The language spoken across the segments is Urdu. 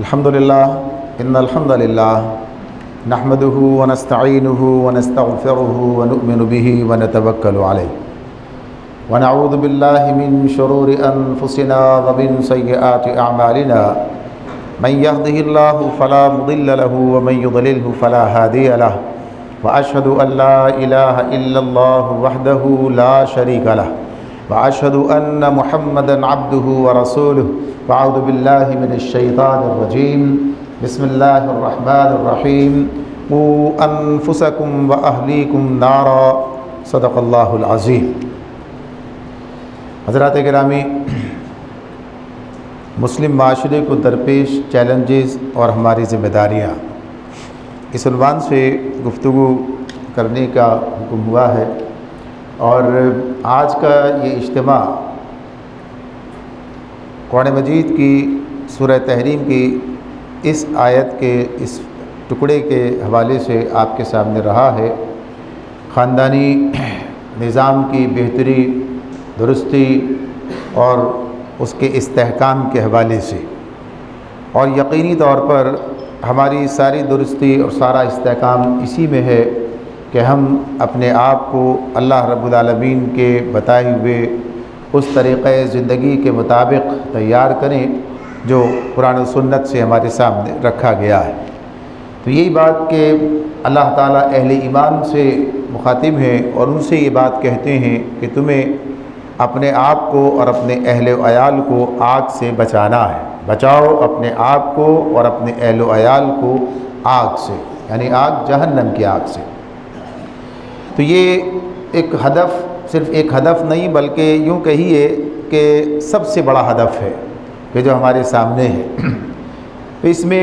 الحمدللہ ان الحمدللہ نحمده ونستعینه ونستغفره ونؤمن به ونتوکل علیہ ونعوذ باللہ من شرور انفسنا ومن سیئات اعمالنا من يهده الله فلا مضل له ومن يضلله فلا هادي له واشهد ان لا اله الا الله وحده لا شريك له واشهد ان محمدا عبده ورسوله واعوذ باللہ من الشیطان الرجیم بسم اللہ الرحمن الرحیم قوا انفسکم واہلیکم نارا صدق اللہ العظیم۔ حضرات گرامی، مسلم معاشرے کو درپیش چیلنجز اور ہماری ذمہ داریاں، اس عنوان سے گفتگو کرنے کا حکم ہوا ہے، اور آج کا یہ اجتماع قرآن مجید کی سورہ تحریم کی اس آیت کے اس ٹکڑے کے حوالے سے آپ کے سامنے رہا ہے، خاندانی نظام کی بہتری، درستی اور اس کے استحکام کے حوالے سے، اور یقینی طور پر ہماری ساری درستی اور سارا استحکام اسی میں ہے کہ ہم اپنے آپ کو اللہ رب العالمین کے بتائے ہوئے اس طریقۂ زندگی کے مطابق تیار کریں جو قرآن و سنت سے ہمارے سامنے رکھا گیا ہے۔ تو یہی بات کہ اللہ تعالیٰ اہل ایمان سے مخاطب ہیں اور ان سے یہ بات کہتے ہیں کہ تمہیں اپنے آپ کو اور اپنے اہل و عیال کو آگ سے بچانا ہے، بچاؤ اپنے آپ کو اور اپنے اہل و عیال کو آگ سے، یعنی آگ جہنم کی آگ سے۔ تو یہ ایک ہدف، صرف ایک ہدف نہیں بلکہ یوں کہیے کہ سب سے بڑا ہدف ہے کہ جو ہمارے سامنے ہے۔ تو اس میں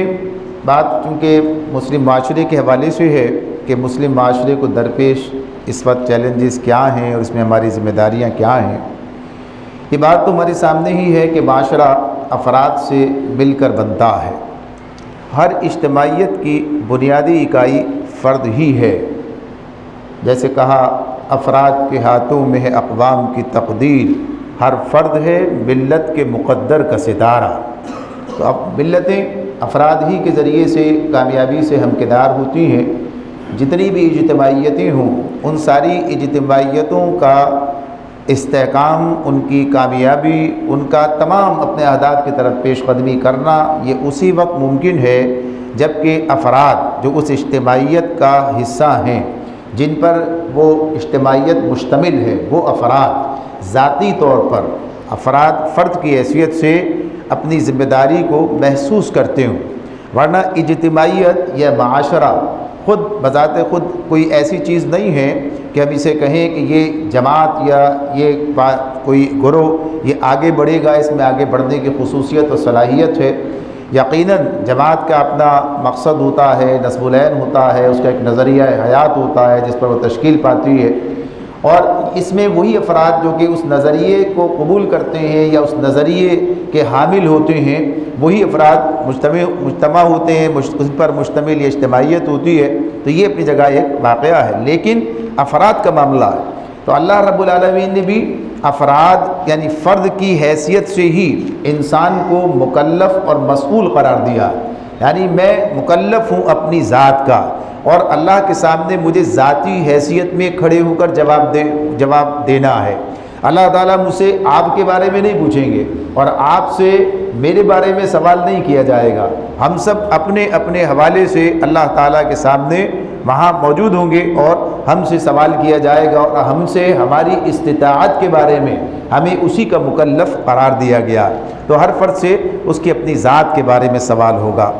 بات چونکہ مسلم معاشرے کے حوالے سے ہے کہ مسلم معاشرے کو درپیش اس وقت چیلنجز کیا ہیں اور اس میں ہماری ذمہ داریاں کیا ہیں، یہ بات تو ہمارے سامنے ہی ہے کہ معاشرہ افراد سے مل کر بنتا ہے۔ ہر اجتماعیت کی بنیادی اکائی فرد ہی ہے، جیسے کہا افراد کے ہاتھوں میں ہے اقوام کی تقدیر، ہر فرد ہے ملت کے مقدر کا ستارہ۔ تو اب ملتیں افراد ہی کے ذریعے سے کامیابی سے ہمکنار ہوتی ہیں۔ جتنی بھی اجتماعیتیں ہوں، ان ساری اجتماعیتوں کا استحکام، ان کی کامیابی، ان کا تمام اپنے اہداف کی طرف پیش قدمی کرنا، یہ اسی وقت ممکن ہے جب کہ افراد جو اس اجتماعیت کا حصہ ہیں، جن پر وہ اجتماعیت مشتمل ہے، وہ افراد ذاتی طور پر فرد کی حیثیت سے اپنی ذمہ داری کو محسوس کرتے ہوں، ورنہ اجتماعیت یا معاشرہ خود بذات خود کوئی ایسی چیز نہیں ہے کہ ہم اسے کہیں کہ یہ جماعت یا یہ کوئی گروہ یہ آگے بڑھے گا، اس میں آگے بڑھنے کی خصوصیت و صلاحیت ہے۔ یقیناً جماعت کا اپنا مقصد ہوتا ہے، نصب العین ہوتا ہے، اس کا ایک نظریہ حیات ہوتا ہے جس پر وہ تشکیل پاتی ہے، اور اس میں وہی افراد جو کہ اس نظریے کو قبول کرتے ہیں یا اس نظریے کے حامل ہوتے ہیں، وہی افراد مجتمع ہوتے ہیں، اس پر مشتمل یہ اجتماعیت ہوتی ہے۔ تو یہ اپنی جگہ ایک واقعہ ہے، لیکن افراد کا معاملہ ہے تو اللہ رب العالمین نے بھی افراد یعنی فرد کی حیثیت سے ہی انسان کو مکلف اور مسئول قرار دیا، یعنی میں مکلف ہوں اپنی ذات کا، اور اللہ کے سامنے مجھے ذاتی حیثیت میں کھڑے ہو کر جواب دینا ہے۔ اللہ تعالیٰ مجھ سے آپ کے بارے میں نہیں پوچھیں گے اور آپ سے میرے بارے میں سوال نہیں کیا جائے گا، ہم سب اپنے اپنے حوالے سے اللہ تعالیٰ کے سامنے وہاں موجود ہوں گے اور ہم سے سوال کیا جائے گا، اور ہم سے ہماری استطاعت کے بارے میں ہمیں اسی کا مکلف قرار دیا گیا۔ تو ہر فرد سے اس کی اپنی ذات کے بارے میں سوال ہوگا۔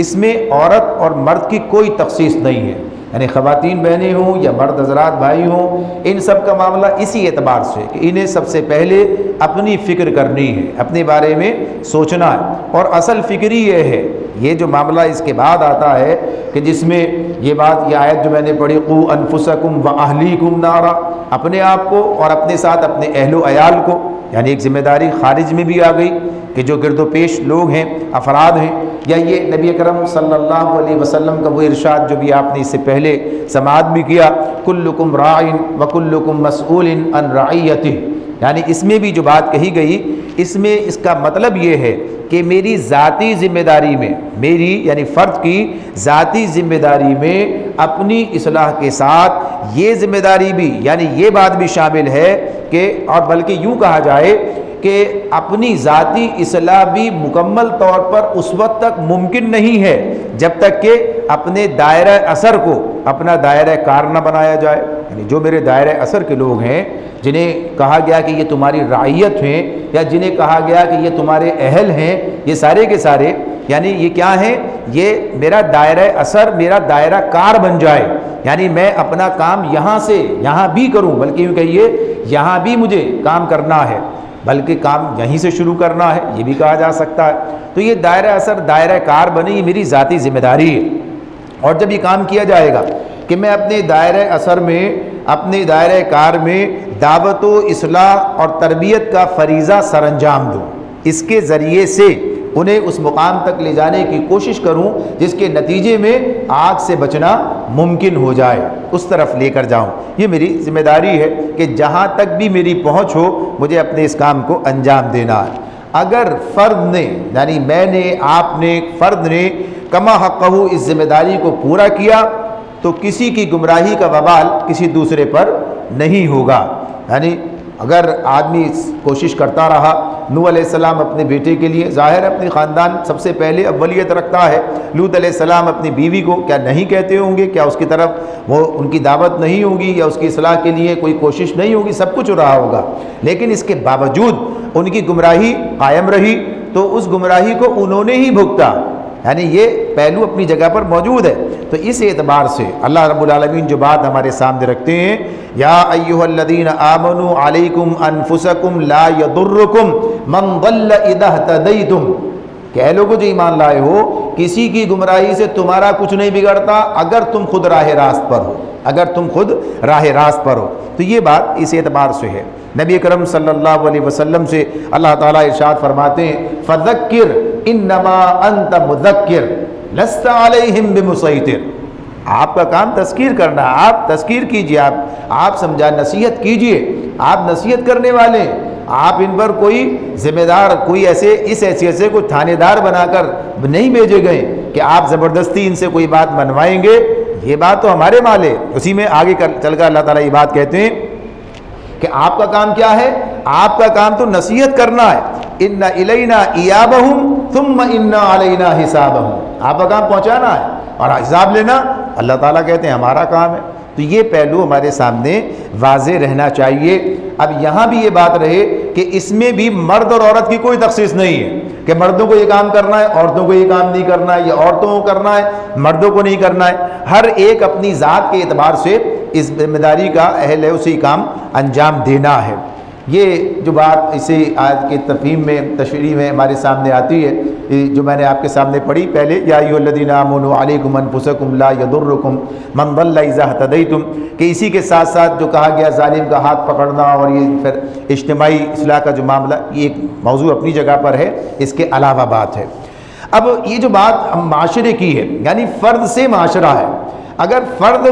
اس میں عورت اور مرد کی کوئی تخصیص نہیں ہے، یعنی خواتین بہنیں ہوں یا مرد حضرات بھائی ہوں، ان سب کا معاملہ اسی اعتبار سے کہ انہیں سب سے پہلے اپنی فکر کرنی ہے، اپنے بارے میں سوچنا ہے، اور اصل فکر ہی یہ ہے۔ یہ جو معاملہ اس کے بعد آتا ہے کہ جس میں یہ بات، یہ آیت جو میں نے پڑھی، قوا انفسکم واہلیکم نارا، اپنے آپ کو اور اپنے ساتھ اپنے اہل و عیال کو، یعنی ایک ذمہ داری خارج میں بھی آ گئی کہ جو گرد و پیش لوگ ہیں، افراد ہیں، یا یہ نبی اکرم صلی اللہ علیہ وسلم کا وہ ارشاد جو بھی آپ نے اس سے پہلے سماعت بھی کیا، کلکم راع وکلکم مسئول عن رعیتہ، یعنی اس میں بھی جو بات کہی گئی اس میں اس کا مطلب یہ ہے کہ میری ذاتی ذمہ داری میں، میری یعنی فرد کی ذاتی ذمہ داری میں اپنی اصلاح کے ساتھ یہ ذمہ داری بھی، یعنی یہ بات بھی شامل ہے کہ، اور بلکہ یوں کہا جائے کہ اپنی ذاتی اصلاح بھی مکمل طور پر اس وقت تک ممکن نہیں ہے جب تک کہ اپنے دائرہ اثر کو اپنا دائرہ کار نہ بنایا جائے. یعنی جو میرے دائرہ اثر کے لوگ ہیں، جنہیں کہا گیا کہ یہ تمہاری رعیت ہیں، یا جنہیں کہا گیا کہ یہ تمہارے اہل ہیں، یہ سارے کے سارے یعنی یہ کیا ہیں؟ یہ میرا دائرہ اثر، میرا دائرہ کار بن جائے. یعنی میں اپنا کام یہاں سے یہاں بھی کروں، بلکہ یوں کہیے یہاں بھی مجھے کام کرنا ہے، بلکہ کام یہیں سے شروع کرنا ہے، یہ بھی کہا جا سکتا ہے. تو یہ دائرہ اثر، دائرہ کار بنے، یہ میری ذاتی ذمہ داری ہے. اور جب یہ کام کیا جائے گا کہ میں اپنے دائرہ اثر میں، اپنے دائرہ کار میں دعوت و اصلاح اور تربیت کا فریضہ سر انجام دوں، اس کے ذریعے سے انہیں اس مقام تک لے جانے کی کوشش کروں جس کے نتیجے میں آگ سے بچنا ممکن ہو جائے، اس طرف لے کر جاؤں. یہ میری ذمہ داری ہے کہ جہاں تک بھی میری پہنچ ہو مجھے اپنے اس کام کو انجام دینا ہے. اگر فرد نے، یعنی میں نے، آپ نے، فرد نے کما حقہ اس ذمہ داری کو پورا کیا تو کسی کی گمراہی کا وبال کسی دوسرے پر نہیں ہوگا. یعنی اگر آدمی کوشش کرتا رہا، نوح علیہ السلام اپنے بیٹے کے لیے، ظاہر ہے اپنی خاندان سب سے پہلے اولیت رکھتا ہے. لوط علیہ السلام اپنی بیوی کو کیا نہیں کہتے ہوں گے؟ کیا اس کی طرف وہ ان کی دعوت نہیں ہوگی یا اس کی اصلاح کے لیے کوئی کوشش نہیں ہوگی؟ سب کچھ ہو رہا ہوگا، لیکن اس کے باوجود ان کی گمراہی قائم رہی تو اس گمراہی کو انہوں نے ہی بھگتا. یعنی یہ پہلو اپنی جگہ پر موجود ہے. تو اس اعتبار سے اللہ رب العالمین جو بات ہمارے سامنے رکھتے ہیں، یا ایھا الذین آمنوا علیکم انفسکم لا یضرکم من ضل اذا اہتدیتم، کہ اے لوگو جو ایمان لائے ہو، کسی کی گمراہی سے تمہارا کچھ نہیں بگڑتا اگر تم خود راہ راست پر ہو، اگر تم خود راہ راست پر ہو. تو یہ بات اس اعتبار سے ہے. نبی اکرم صلی اللہ علیہ وسلم سے اللہ تعالیٰ ارشاد فرماتے ہیں، فذکر انما انت مذکر لست علیہم بمسیطر. آپ کا کام تذکیر کرنا، آپ تذکیر کیجئے، آپ سمجھا، نصیحت کیجئے. آپ نصیحت کرنے والے ہیں، آپ ان پر کوئی ذمہ دار، کوئی ایسے اس حیثیت سے کوئی تھانے دار بنا کر نہیں بھیجے گئے کہ آپ زبردستی ان سے کوئی بات منوائیں گے. یہ بات تو ہمارے مال ہے. اسی میں آگے چل کر اللہ تعالیٰ یہ بات کہتے ہیں کہ آپ کا کام کیا ہے؟ آپ کا کام تو نصیحت کرنا ہے. ان الینا ایابہم ثم ان علینا حسابہم. آپ کا کام پہنچانا ہے اور حساب لینا اللہ تعالیٰ کہتے ہیں ہمارا کام ہے. تو یہ پہلو ہمارے سامنے واضح رہنا چاہیے. اب یہاں بھی یہ بات رہے کہ اس میں بھی مرد اور عورت کی کوئی تخصیص نہیں ہے کہ مردوں کو یہ کام کرنا ہے، عورتوں کو یہ کام نہیں کرنا ہے، یا عورتوں کو کرنا ہے، مردوں کو نہیں کرنا ہے. ہر ایک اپنی ذات کے اعتبار سے اس ذمہ داری کا اہل ہے، اسی کام انجام دینا ہے. یہ جو بات اسی آیت کے تفہیم میں، تشریح میں ہمارے سامنے آتی ہے، جو میں نے آپ کے سامنے پڑھی پہلے، یا ایھا الذین آمنوا علیکم انفسکم لا یضرکم من ضل اذا اہتدیتم، کہ اسی کے ساتھ ساتھ جو کہا گیا ظالم کا ہاتھ پکڑنا اور یہ پھر اجتماعی اصلاح کا جو معاملہ، یہ ایک موضوع اپنی جگہ پر ہے، اس کے علاوہ بات ہے. اب یہ جو بات ہم معاشرے کی ہے، یعنی فرد سے معاشرہ ہے. اگر فرد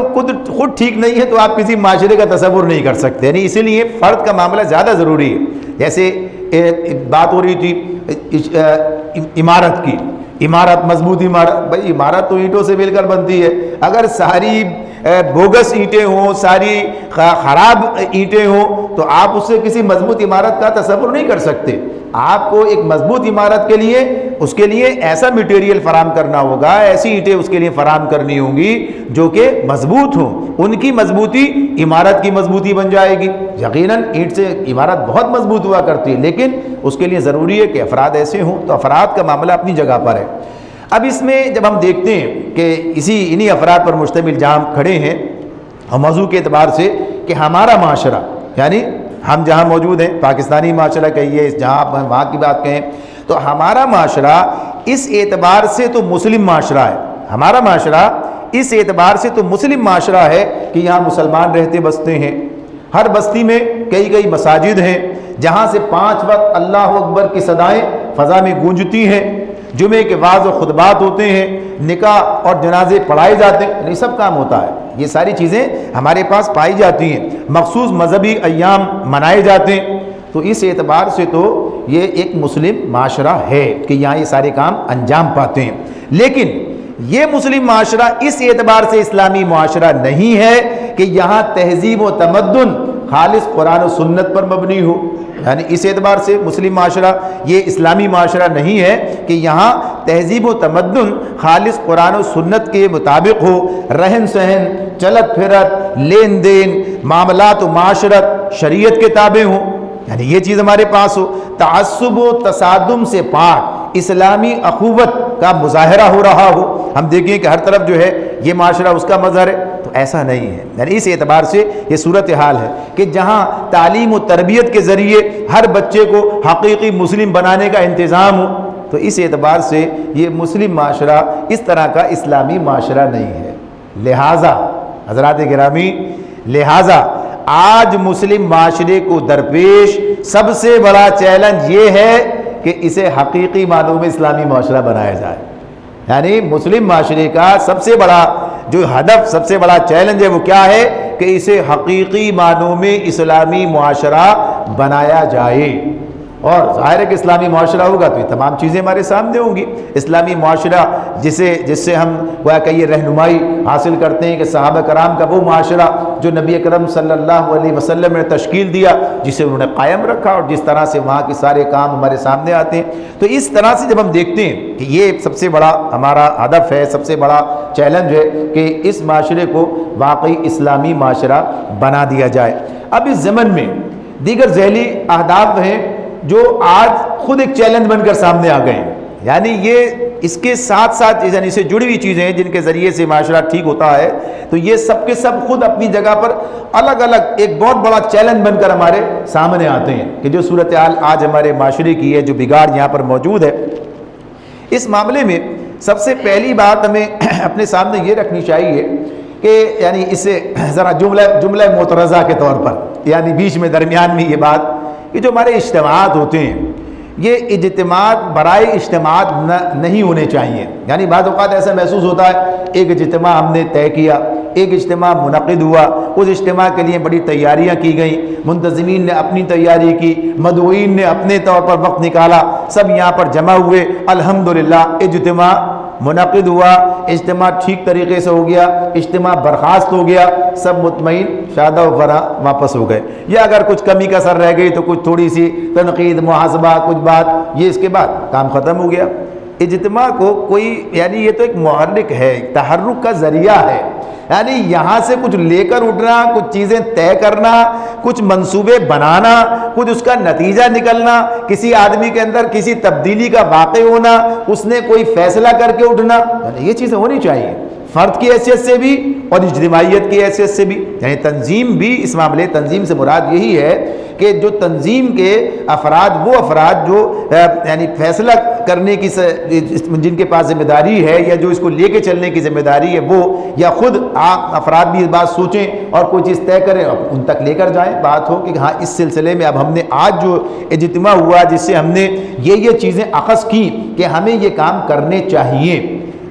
خود ٹھیک نہیں ہے تو آپ کسی معاشرے کا تصور نہیں کر سکتے. یعنی اسی لیے فرد کا معاملہ زیادہ ضروری ہے. جیسے بات ہو رہی تھی عمارت کی، عمارت، مضبوط عمارت. بھائی عمارت تو اینٹوں سے مل کر بنتی ہے. اگر ساری بوگس اینٹیں ہوں، ساری خراب اینٹیں ہوں تو آپ اس سے کسی مضبوط عمارت کا تصور نہیں کر سکتے. آپ کو ایک مضبوط عمارت کے لیے، اس کے لیے ایسا میٹیریل فراہم کرنا ہوگا، ایسی اینٹیں اس کے لیے فراہم کرنی ہوں گی جو کہ مضبوط ہوں. ان کی مضبوطی عمارت کی مضبوطی بن جائے گی. یقیناً اینٹ سے عمارت بہت مضبوط ہوا کرتی ہے، لیکن اس کے لیے ضروری ہے کہ افراد ایسے ہوں. تو افراد کا معاملہ اپنی جگہ پر ہے. اب اس میں جب ہم دیکھتے ہیں کہ انہی افراد پر مشتمل جہاں کھڑے ہیں اور موضوع کے اعتبار سے کہ ہمارا معاشرہ، یعنی ہم جہاں موجود ہیں، پاکستانی معاشرہ کہیے، جہاں آپ وہاں کی بات کہیں، تو ہمارا معاشرہ اس اعتبار سے تو مسلم معاشرہ ہے. ہمارا معاشرہ اس اعتبار سے تو مسلم معاشرہ ہے کہ یہاں مسلمان رہتے بستے ہیں. ہر بستی میں کئی مساجد ہیں جہاں سے 5 وقت اللہ اکبر کی صدائیں فضا میں گونجتی ہیں. جمعے کے وعظ و خطبات ہوتے ہیں، نکاح اور جنازے پڑھائے جاتے ہیں. یہ سب کام ہوتا ہے. یہ ساری چیزیں ہمارے پاس پائی جاتی ہیں. مخصوص مذہبی ایام منائے جاتے ہیں. تو اس اعتبار سے تو یہ ایک مسلم معاشرہ ہے کہ یہاں یہ سارے کام انجام پاتے ہیں، لیکن یہ مسلم معاشرہ اس اعتبار سے اسلامی معاشرہ نہیں ہے کہ یہاں تہذیب و تمدن خالص قرآن و سنت پر مبنی ہو، یعنی اس اعتبار سے مسلم معاشرہ یہ اسلامی معاشرہ نہیں ہے کہ یہاں تہذیب و تمدن خالص قرآن و سنت کے مطابق ہو، رہن سہن، چلت پھرت، لین دین، معاملات و معاشرت شریعت کے تابع ہوں، یعنی یہ چیز ہمارے پاس ہو، تعصب و تصادم سے پاک اسلامی اخوت کا مظاہرہ ہو رہا ہو، ہم دیکھیں کہ ہر طرف جو ہے یہ معاشرہ اس کا مظہر ہے، تو ایسا نہیں ہے۔ یعنی اس اعتبار سے یہ صورتحال ہے کہ جہاں تعلیم و تربیت کے ذریعے ہر بچے کو حقیقی مسلم بنانے کا انتظام ہو، تو اس اعتبار سے یہ مسلم معاشرہ اس طرح کا اسلامی معاشرہ نہیں ہے۔ لہٰذا حضرات گرامی، لہٰذا آج مسلم معاشرے کو درپیش سب سے بڑا چیلنج یہ ہے کہ اسے حقیقی معنوں میں اسلامی معاشرہ بنایا جائے۔ یعنی مسلم معاشرے کا سب سے بڑا جو ہدف، سب سے بڑا چیلنج ہے وہ کیا ہے کہ اسے حقیقی معنوں میں اسلامی معاشرہ بنایا جائے، اور ظاہر ہے کہ اسلامی معاشرہ ہوگا تو یہ تمام چیزیں ہمارے سامنے ہوں گی۔ اسلامی معاشرہ جس سے ہم گویا کہ یہ رہنمائی حاصل کرتے ہیں کہ صحابہ کرام کا وہ معاشرہ جو نبی اکرم صلی اللہ علیہ وسلم نے تشکیل دیا، جسے انہوں نے قائم رکھا، اور جس طرح سے وہاں کے سارے کام ہمارے سامنے آتے ہیں، تو اس طرح سے جب ہم دیکھتے ہیں کہ یہ سب سے بڑا ہمارا ہدف ہے، سب سے بڑا چیلنج ہے کہ اس معاشرے کو واقعی اسلامی معاشرہ بنا دیا جائے۔ اب اس زمن میں دیگر ذیلی اہداف ہیں جو آج خود ایک چیلنج بن کر سامنے آ گئے ہیں، یعنی یہ اس کے ساتھ ساتھ یعنی سے جڑی ہوئی چیزیں ہیں جن کے ذریعے سے معاشرہ ٹھیک ہوتا ہے، تو یہ سب کے سب خود اپنی جگہ پر الگ الگ ایک بہت بڑا چیلنج بن کر ہمارے سامنے آتے ہیں کہ جو صورتحال آج ہمارے معاشرے کی ہے، جو بگاڑ یہاں پر موجود ہے۔ اس معاملے میں سب سے پہلی بات ہمیں اپنے سامنے یہ رکھنی چاہیے کہ یعنی اسے ذرا جملہ معترضہ کے طور پر، یعنی بیچ میں درمیان میں یہ بات کہ جو ہمارے اجتماعات ہوتے ہیں، یہ اجتماعات برائے اجتماعات نہیں ہونے چاہیے۔ یعنی بعض اوقات ایسا محسوس ہوتا ہے ایک اجتماع ہم نے طے کیا، ایک اجتماع منعقد ہوا، اس اجتماع کے لیے بڑی تیاریاں کی گئیں، منتظمین نے اپنی تیاری کی، مدعوین نے اپنے طور پر وقت نکالا، سب یہاں پر جمع ہوئے، الحمدللہ اجتماع منعقد ہوا، اجتماع ٹھیک طریقے سے ہو گیا، اجتماع برخاست ہو گیا، سب مطمئن شادہ و فرح واپس ہو گئے، یا اگر کچھ کمی کسر رہ گئی تو کچھ تھوڑی سی تنقید، محاسبہ، کچھ بات، یہ اس کے بعد کام ختم ہو گیا۔ اجتماع کو کوئی یعنی یہ تو ایک محرک ہے، تحرک کا ذریعہ ہے، یعنی یہاں سے کچھ لے کر اٹھنا، کچھ چیزیں طے کرنا، کچھ منصوبے بنانا، کچھ اس کا نتیجہ نکلنا، کسی آدمی کے اندر کسی تبدیلی کا واقع ہونا، اس نے کوئی فیصلہ کر کے اٹھنا، یعنی یہ چیزیں ہونی چاہیے، فرد کی حیثیت سے بھی اور اجتماعیت کی حیثیت سے بھی۔ یعنی تنظیم بھی، اس معاملے تنظیم سے مراد یہی ہے کہ جو تنظیم کے افراد، وہ افراد جو یعنی فیصلہ کرنے کی جن کے پاس ذمہ داری ہے، یا جو اس کو لے کے چلنے کی ذمہ داری ہے، وہ یا خود آپ افراد بھی اس بات سوچیں اور کوئی چیز طے کریں اور ان تک لے کر جائیں۔ بات ہو کہ ہاں اس سلسلے میں اب ہم نے آج جو اجتماع ہوا جس سے ہم نے یہ چیزیں اخذ کی کہ ہمیں یہ کام کرنے چاہیے،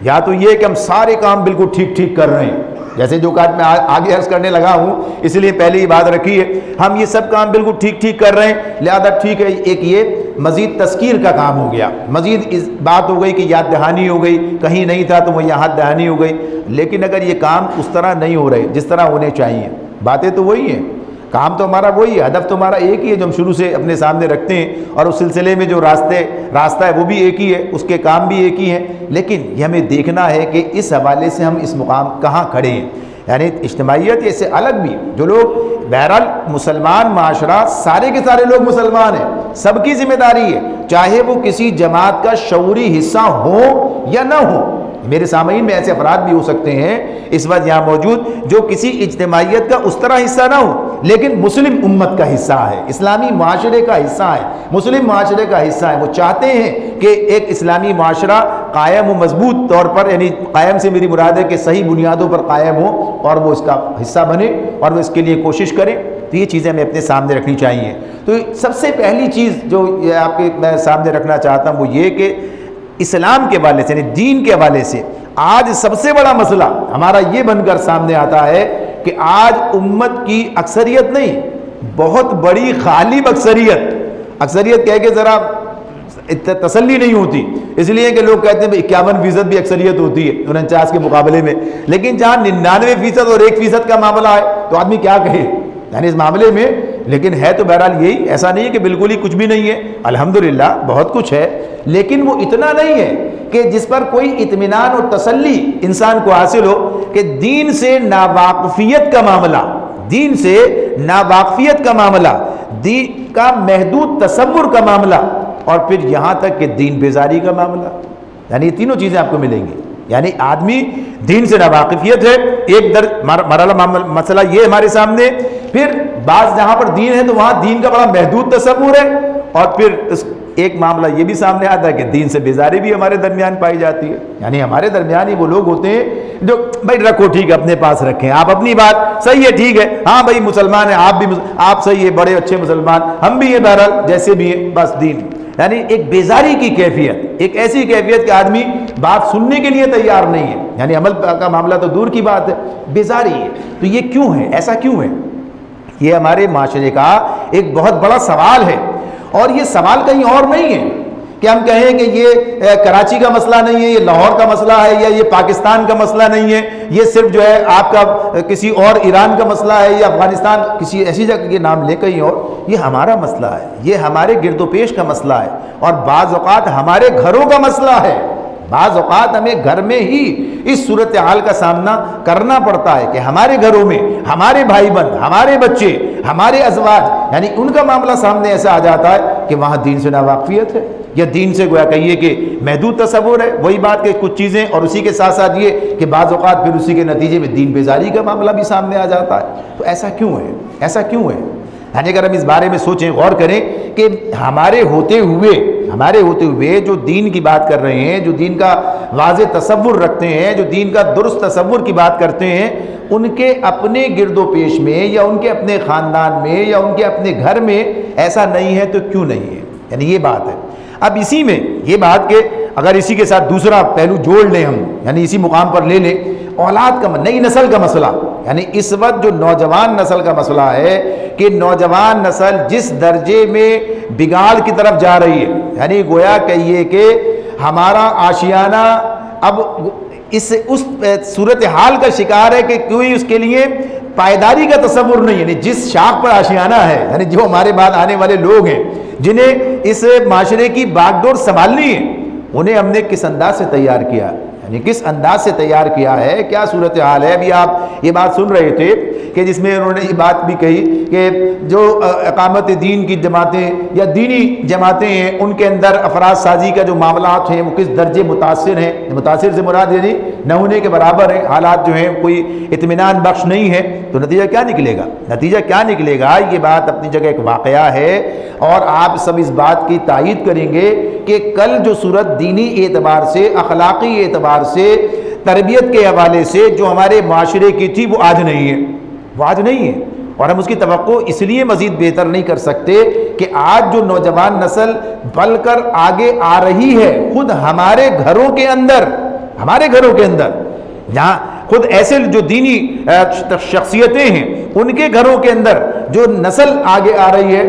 یا تو یہ کہ ہم سارے کام بالکل ٹھیک ٹھیک کر رہے ہیں، جیسے جو کام میں آگے عرض کرنے لگا ہوں اس لیے پہلے ہی بات رکھی ہے، ہم یہ سب کام بالکل ٹھیک ٹھیک کر رہے ہیں، لہذا ٹھیک ہے، ایک یہ مزید تذکیر کا کام ہو گیا، مزید اس بات ہو گئی کہ یاد دہانی ہو گئی، کہیں نہیں تھا تو وہ یاد دہانی ہو گئی۔ لیکن اگر یہ کام اس طرح نہیں ہو رہے جس طرح ہونے چاہیے، باتیں تو وہی ہیں، کام تو ہمارا وہی ہے، ہدف تو ہمارا ایک ہی ہے جو ہم شروع سے اپنے سامنے رکھتے ہیں، اور اس سلسلے میں جو راستہ ہے وہ بھی ایک ہی ہے، اس کے کام بھی ایک ہی ہیں، لیکن یہ ہمیں دیکھنا ہے کہ اس حوالے سے ہم اس مقام کہاں کھڑے ہیں۔ یعنی اجتماعیت اس سے الگ بھی جو لوگ بہرحال مسلمان معاشرہ، سارے کے سارے لوگ مسلمان ہیں، سب کی ذمہ داری ہے، چاہے وہ کسی جماعت کا شعوری حصہ ہو یا نہ ہو۔ میرے سامعین میں ایسے افراد بھی ہو سکتے ہیں اس وقت یہاں موجود جو کسی اجتماعیت کا اس طرح حصہ نہ ہو، لیکن مسلم امت کا حصہ ہے، اسلامی معاشرے کا حصہ ہے، مسلم معاشرے کا حصہ ہے، وہ چاہتے ہیں کہ ایک اسلامی معاشرہ قائم و مضبوط طور پر، یعنی قائم سے میری مراد ہے کہ صحیح بنیادوں پر قائم ہو اور وہ اس کا حصہ بنے اور وہ اس کے لیے کوشش کریں، تو یہ چیزیں ہمیں اپنے سامنے رکھنی چاہیے۔ تو سب سے پہلی چیز جو آپ کے میں سامنے رکھنا چاہتا ہوں وہ یہ کہ اسلام کے حوالے سے، یعنی دین کے حوالے سے آج سب سے بڑا مسئلہ ہمارا یہ بن کر سامنے آتا ہے کہ آج امت کی اکثریت نہیں، بہت بڑی غالب اکثریت اکثریت کہہ کے ذرا تسلی نہیں ہوتی، اس لیے کہ لوگ کہتے ہیں 51% بھی اکثریت ہوتی ہے 49 کے مقابلے میں، لیکن جہاں 99% اور 1% کا معاملہ ہے تو آدمی کیا کہے یعنی اس معاملے میں. لیکن ہے تو بہرحال یہی، ایسا نہیں ہے کہ بالکل ہی کچھ بھی نہیں ہے، الحمدللہ بہت کچھ ہے، لیکن وہ اتنا نہیں ہے کہ جس پر کوئی اطمینان اور تسلی انسان کو حاصل ہو کہ دین سے ناواقفیت کا معاملہ، دین سے ناواقفیت کا معاملہ، دین کا محدود تصور کا معاملہ، اور پھر یہاں تک کہ دین بیزاری کا معاملہ، یعنی یہ تینوں چیزیں آپ کو ملیں گی. یعنی آدمی دین سے ناواقفیت ہے، ایک مرحلہ مسئلہ یہ ہمارے سامنے، پھر بعض جہاں پر دین ہے تو وہاں دین کا بڑا محدود تصور ہے، اور پھر ایک معاملہ یہ بھی سامنے آتا ہے کہ دین سے بیزاری بھی ہمارے درمیان پائی جاتی ہے. یعنی ہمارے درمیان ہی وہ لوگ ہوتے ہیں جو بھائی رکھو ٹھیک ہے اپنے پاس رکھیں، آپ اپنی بات صحیح ہے ٹھیک ہے، ہاں بھائی مسلمان ہیں آپ بھی، آپ صحیح ہے بڑے اچھے مسلمان، ہم بھی ہیں بہرحال جیسے بھی ہیں، بس دین. یعنی ایک بیزاری کی کیفیت، ایک ایسی کیفیت کہ آدمی بات سننے کے لیے تیار نہیں ہے، یعنی عمل کا معاملہ تو دور کی بات ہے، بیزاری ہے. تو یہ کیوں ہے، ایسا کیوں ہے؟ یہ ہمارے معاشرے کا ایک بہت بڑا سوال ہے، اور یہ سوال کہیں اور نہیں ہے کہ ہم کہیں کہ یہ کراچی کا مسئلہ نہیں ہے، یہ لاہور کا مسئلہ ہے، یا یہ پاکستان کا مسئلہ نہیں ہے، یہ صرف جو ہے آپ کا کسی اور ایران کا مسئلہ ہے، یا افغانستان کسی ایسی جگہ کے نام لے کہیں اور. یہ ہمارا مسئلہ ہے، یہ ہمارے گرد و پیش کا مسئلہ ہے، اور بعض اوقات ہمارے گھروں کا مسئلہ ہے. بعض اوقات ہمیں گھر میں ہی اس صورتحال کا سامنا کرنا پڑتا ہے کہ ہمارے گھروں میں ہمارے بھائی بہن، ہمارے بچے، ہمارے ازواج، یعنی ان کا معاملہ سامنے ایسا آ جاتا ہے کہ وہاں دین سے ناواقفیت ہے، یا دین سے گویا کہیے کہ محدود تصور ہے. وہی بات کہ کچھ چیزیں، اور اسی کے ساتھ ساتھ یہ کہ بعض اوقات پھر اسی کے نتیجے میں دین بیزاری کا معاملہ بھی سامنے آ جاتا ہے. تو ایسا کیوں ہے، ایسا کیوں ہے؟ یعنی اگر ہم اس بارے میں سوچیں، غور کریں کہ ہمارے ہوتے ہوئے جو دین کی بات کر رہے ہیں، جو دین کا واضح تصور رکھتے ہیں، جو دین کا درست تصور کی بات کرتے ہیں، ان کے اپنے گرد و پیش میں، یا ان کے اپنے خاندان میں، یا ان کے اپنے گھر میں ایسا نہیں ہے تو کیوں نہیں ہے؟ یعنی یہ بات ہے. اب اسی میں یہ بات کہ اگر اسی کے ساتھ دوسرا پہلو جوڑ لیں ہم، یعنی اسی مقام پر لے لیں اولاد کا، نئی نسل کا مسئلہ. یعنی اس وقت جو نوجوان نسل کا مسئلہ ہے کہ نوجوان نسل جس درجے میں بگاڑ کی طرف جا رہی ہے، یعنی گویا کہیے کہ ہمارا آشیانہ اب اس صورتحال کا شکار ہے کہ کوئی اس کے لیے پائیداری کا تصور نہیں. یعنی جس شاخ پر آشیانہ ہے، یعنی جو ہمارے بعد آنے والے لوگ ہیں جنہیں اس معاشرے کی باغ ڈور سنبھالنی ہے، انہیں ہم نے کس انداز سے تیار کیا، یعنی کس انداز سے تیار کیا ہے، کیا صورتحال ہے. ابھی آپ یہ بات سن رہے تھے کہ جس میں انہوں نے یہ بات بھی کہی کہ جو اقامت دین کی جماعتیں یا دینی جماعتیں ہیں، ان کے اندر افراد سازی کا جو معاملات ہیں وہ کس درجے متاثر ہیں. متاثر سے مراد یعنی نہ ہونے کے برابر ہیں، حالات جو ہیں کوئی اطمینان بخش نہیں ہے. تو نتیجہ کیا نکلے گا؟ نتیجہ کیا نکلے گا؟ یہ بات اپنی جگہ ایک واقعہ ہے، اور آپ سب اس بات کی تائید کریں گے کہ کل جو صورت دینی اعتبار سے، اخلاقی اعتبار سے، تربیت کے حوالے سے جو ہمارے معاشرے کی تھی وہ آج نہیں ہے، وہ آج نہیں ہے. اور ہم اس کی توقع اس لیے مزید بہتر نہیں کر سکتے کہ آج جو نوجوان نسل بل کر آگے آ رہی ہے، خود ہمارے گھروں کے اندر جہاں خود ایسے جو دینی شخصیتیں ہیں ان کے گھروں کے اندر جو نسل آگے آ رہی ہے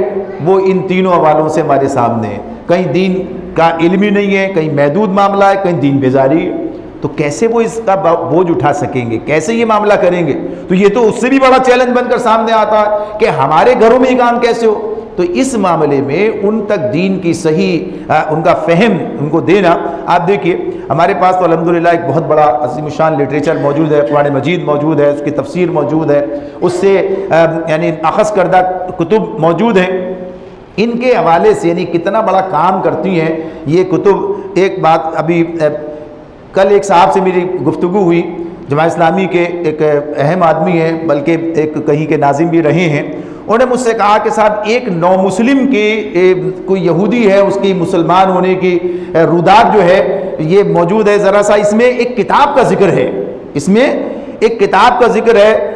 وہ ان تینوں حوالوں سے ہمارے سامنے ہے. کہیں دین کا علم ہی نہیں ہے، کہیں محدود معاملہ ہے، کہیں دین بیزاری ہے. تو کیسے وہ اس کا بوجھ اٹھا سکیں گے، کیسے یہ معاملہ کریں گے؟ تو یہ تو اس سے بھی بڑا چیلنج بن کر سامنے آتا ہے کہ ہمارے گھروں میں یہ کام کیسے ہو. تو اس معاملے میں ان تک دین کی صحیح ان کا فہم ان کو دینا. آپ دیکھیے ہمارے پاس تو الحمدللہ ایک بہت بڑا عظیم الشان لٹریچر موجود ہے، قرآن مجید موجود ہے، اس کی تفسیر موجود ہے، اس سے یعنی اخذ کردہ کتب موجود ہیں. ان کے حوالے سے یعنی کتنا بڑا کام کرتی ہیں یہ کتب. ایک بات ابھی کل ایک صاحب سے میری گفتگو ہوئی، جماعت اسلامی کے ایک اہم آدمی ہیں، بلکہ ایک کہیں کے ناظم بھی رہے ہیں. انہوں نے مجھ سے کہا کہ صاحب ایک نو مسلم کی کوئی یہودی ہے، اس کی مسلمان ہونے کی رودات جو ہے یہ موجود ہے، ذرا سا اس میں ایک کتاب کا ذکر ہے، اس میں ایک کتاب کا ذکر ہے،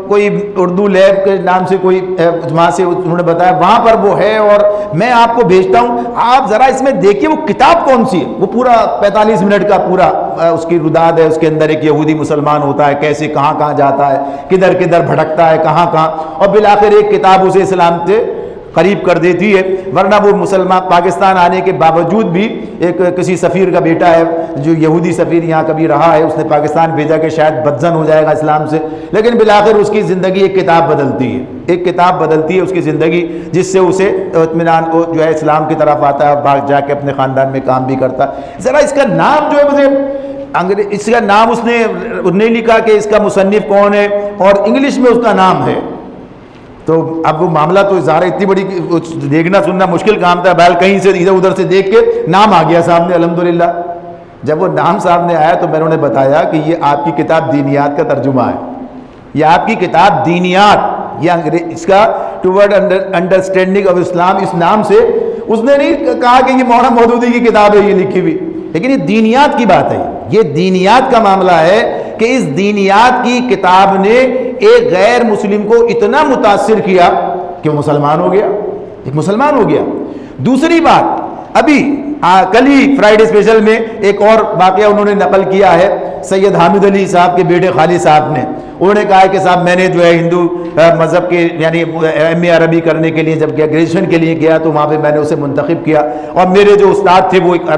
کوئی اردو لیب کے نام سے کوئی وہاں سے انہوں نے بتایا وہاں پر وہ ہے، اور میں آپ کو بھیجتا ہوں، آپ ذرا اس میں دیکھیے وہ کتاب کون سی ہے. وہ پورا 45 منٹ کا پورا اس کی روداد ہے، اس کے اندر ایک یہودی مسلمان ہوتا ہے، کیسے کہاں کہاں جاتا ہے، کدھر کدھر بھٹکتا ہے، کہاں کہاں، اور بالآخر ایک کتاب اسے اسلام سے قریب کر دیتی ہے، ورنہ وہ مسلمان پاکستان آنے کے باوجود بھی ایک کسی سفیر کا بیٹا ہے جو یہودی سفیر یہاں کبھی رہا ہے، اس نے پاکستان بھیجا کہ شاید بدزن ہو جائے گا اسلام سے، لیکن بالآخر اس کی زندگی ایک کتاب بدلتی ہے، ایک کتاب بدلتی ہے اس کی زندگی، جس سے اسے اطمینان جو ہے اسلام کی طرف آتا ہے، باہر جا کے اپنے خاندان میں کام بھی کرتا ہے۔ ذرا اس کا نام جو ہے مجھے اس کا نام اس نے نہیں لکھا کہ اس کا مصنف کون ہے، اور انگلش میں اس کا نام ہے، تو اب وہ معاملہ تو ظاہر اتنی بڑی دیکھنا سننا مشکل کام تھا، بہرحال کہیں سے ادھر ادھر سے دیکھ کے نام آ گیا سامنے الحمدللہ۔ جب وہ نام سامنے آیا تو میں نے بتایا کہ یہ آپ کی کتاب دینیات کا ترجمہ ہے، یہ آپ کی کتاب دینیات، یہ اس کا ٹورڈ انڈرسٹینڈنگ آف اسلام، اس نام سے اس نے نہیں کہا کہ یہ مولانا مودودی کی کتاب ہے یہ لکھی ہوئی، لیکن یہ دینیات کی بات ہے، یہ دینیات کا معاملہ ہے کہ اس دینیات کی کتاب نے ایک غیر مسلم کو اتنا متاثر کیا کہ وہ مسلمان ہو گیا، ایک مسلمان ہو گیا۔ دوسری بات، ابھی کل ہی فرائیڈے اسپیشل میں ایک اور واقعہ انہوں نے نقل کیا ہے، سید حامد علی صاحب کے بیٹے خالد صاحب نے، انہوں نے کہا کہ صاحب میں نے جو ہے ہندو مذہب کے یعنی ایم اے عربی کرنے کے لیے جب گیا، گریجویشن کے لیے گیا تو وہاں پہ میں نے اسے منتخب کیا، اور میرے جو استاد تھے وہ ایک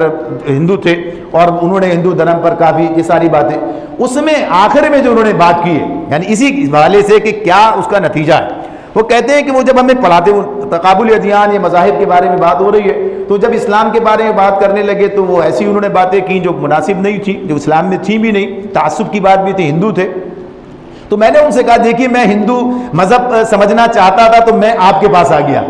ہندو تھے، اور انہوں نے ہندو دھرم پر کافی یہ ساری باتیں، اس میں آخر میں جو انہوں نے بات کی ہے یعنی اسی حوالے سے کہ کیا اس کا نتیجہ ہے، وہ کہتے ہیں کہ وہ جب ہمیں پڑھاتے تقابل ادیان یا مذاہب کے بارے میں بات ہو رہی ہے تو جب اسلام کے بارے میں بات کرنے لگے تو وہ ایسی انہوں نے باتیں کی جو مناسب نہیں تھی، جو اسلام میں تھی بھی نہیں، تعصب کی بات بھی تھی، ہندو تھے۔ تو میں نے ان سے کہا دیکھیے میں ہندو مذہب سمجھنا چاہتا تھا تو میں آپ کے پاس آ گیا،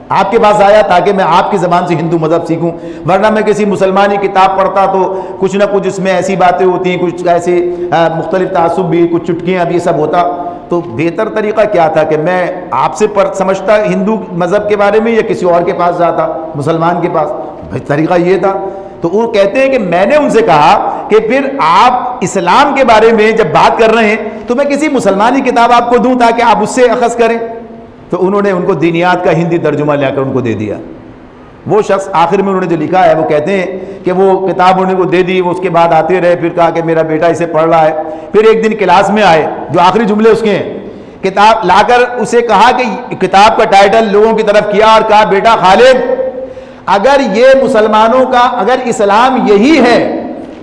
آپ کے پاس آیا تاکہ میں آپ کی زبان سے ہندو مذہب سیکھوں، ورنہ میں کسی مسلمانی کتاب پڑھتا تو کچھ نہ کچھ اس میں ایسی باتیں ہوتی ہیں، کچھ ایسے مختلف تعصب بھی، کچھ چٹکیاں بھی، سب ہوتا۔ تو بہتر طریقہ کیا تھا کہ میں آپ سے سمجھتا ہندو مذہب کے بارے میں یا کسی اور کے پاس جاتا، مسلمان کے پاس، طریقہ یہ تھا۔ تو وہ کہتے ہیں کہ میں نے ان سے کہا کہ پھر آپ اسلام کے بارے میں جب بات کر رہے ہیں تو میں کسی مسلمانی کتاب آپ کو دوں تاکہ آپ اس سے اخذ کریں، تو انہوں نے ان کو دینیات کا ہندی ترجمہ لے کر ان کو دے دیا۔ وہ شخص آخر میں انہوں نے جو لکھا ہے وہ کہتے ہیں کہ وہ کتاب انہوں نے کو دے دی، وہ اس کے بعد آتے رہے، پھر کہا کہ میرا بیٹا اسے پڑھ رہا ہے، پھر ایک دن کلاس میں آئے، جو آخری جملے اس کے ہیں، کتاب لا کر اسے کہا کہ کتاب کا ٹائٹل لوگوں کی طرف کیا اور کہا بیٹا خالد اگر یہ مسلمانوں کا اگر اسلام یہی ہے،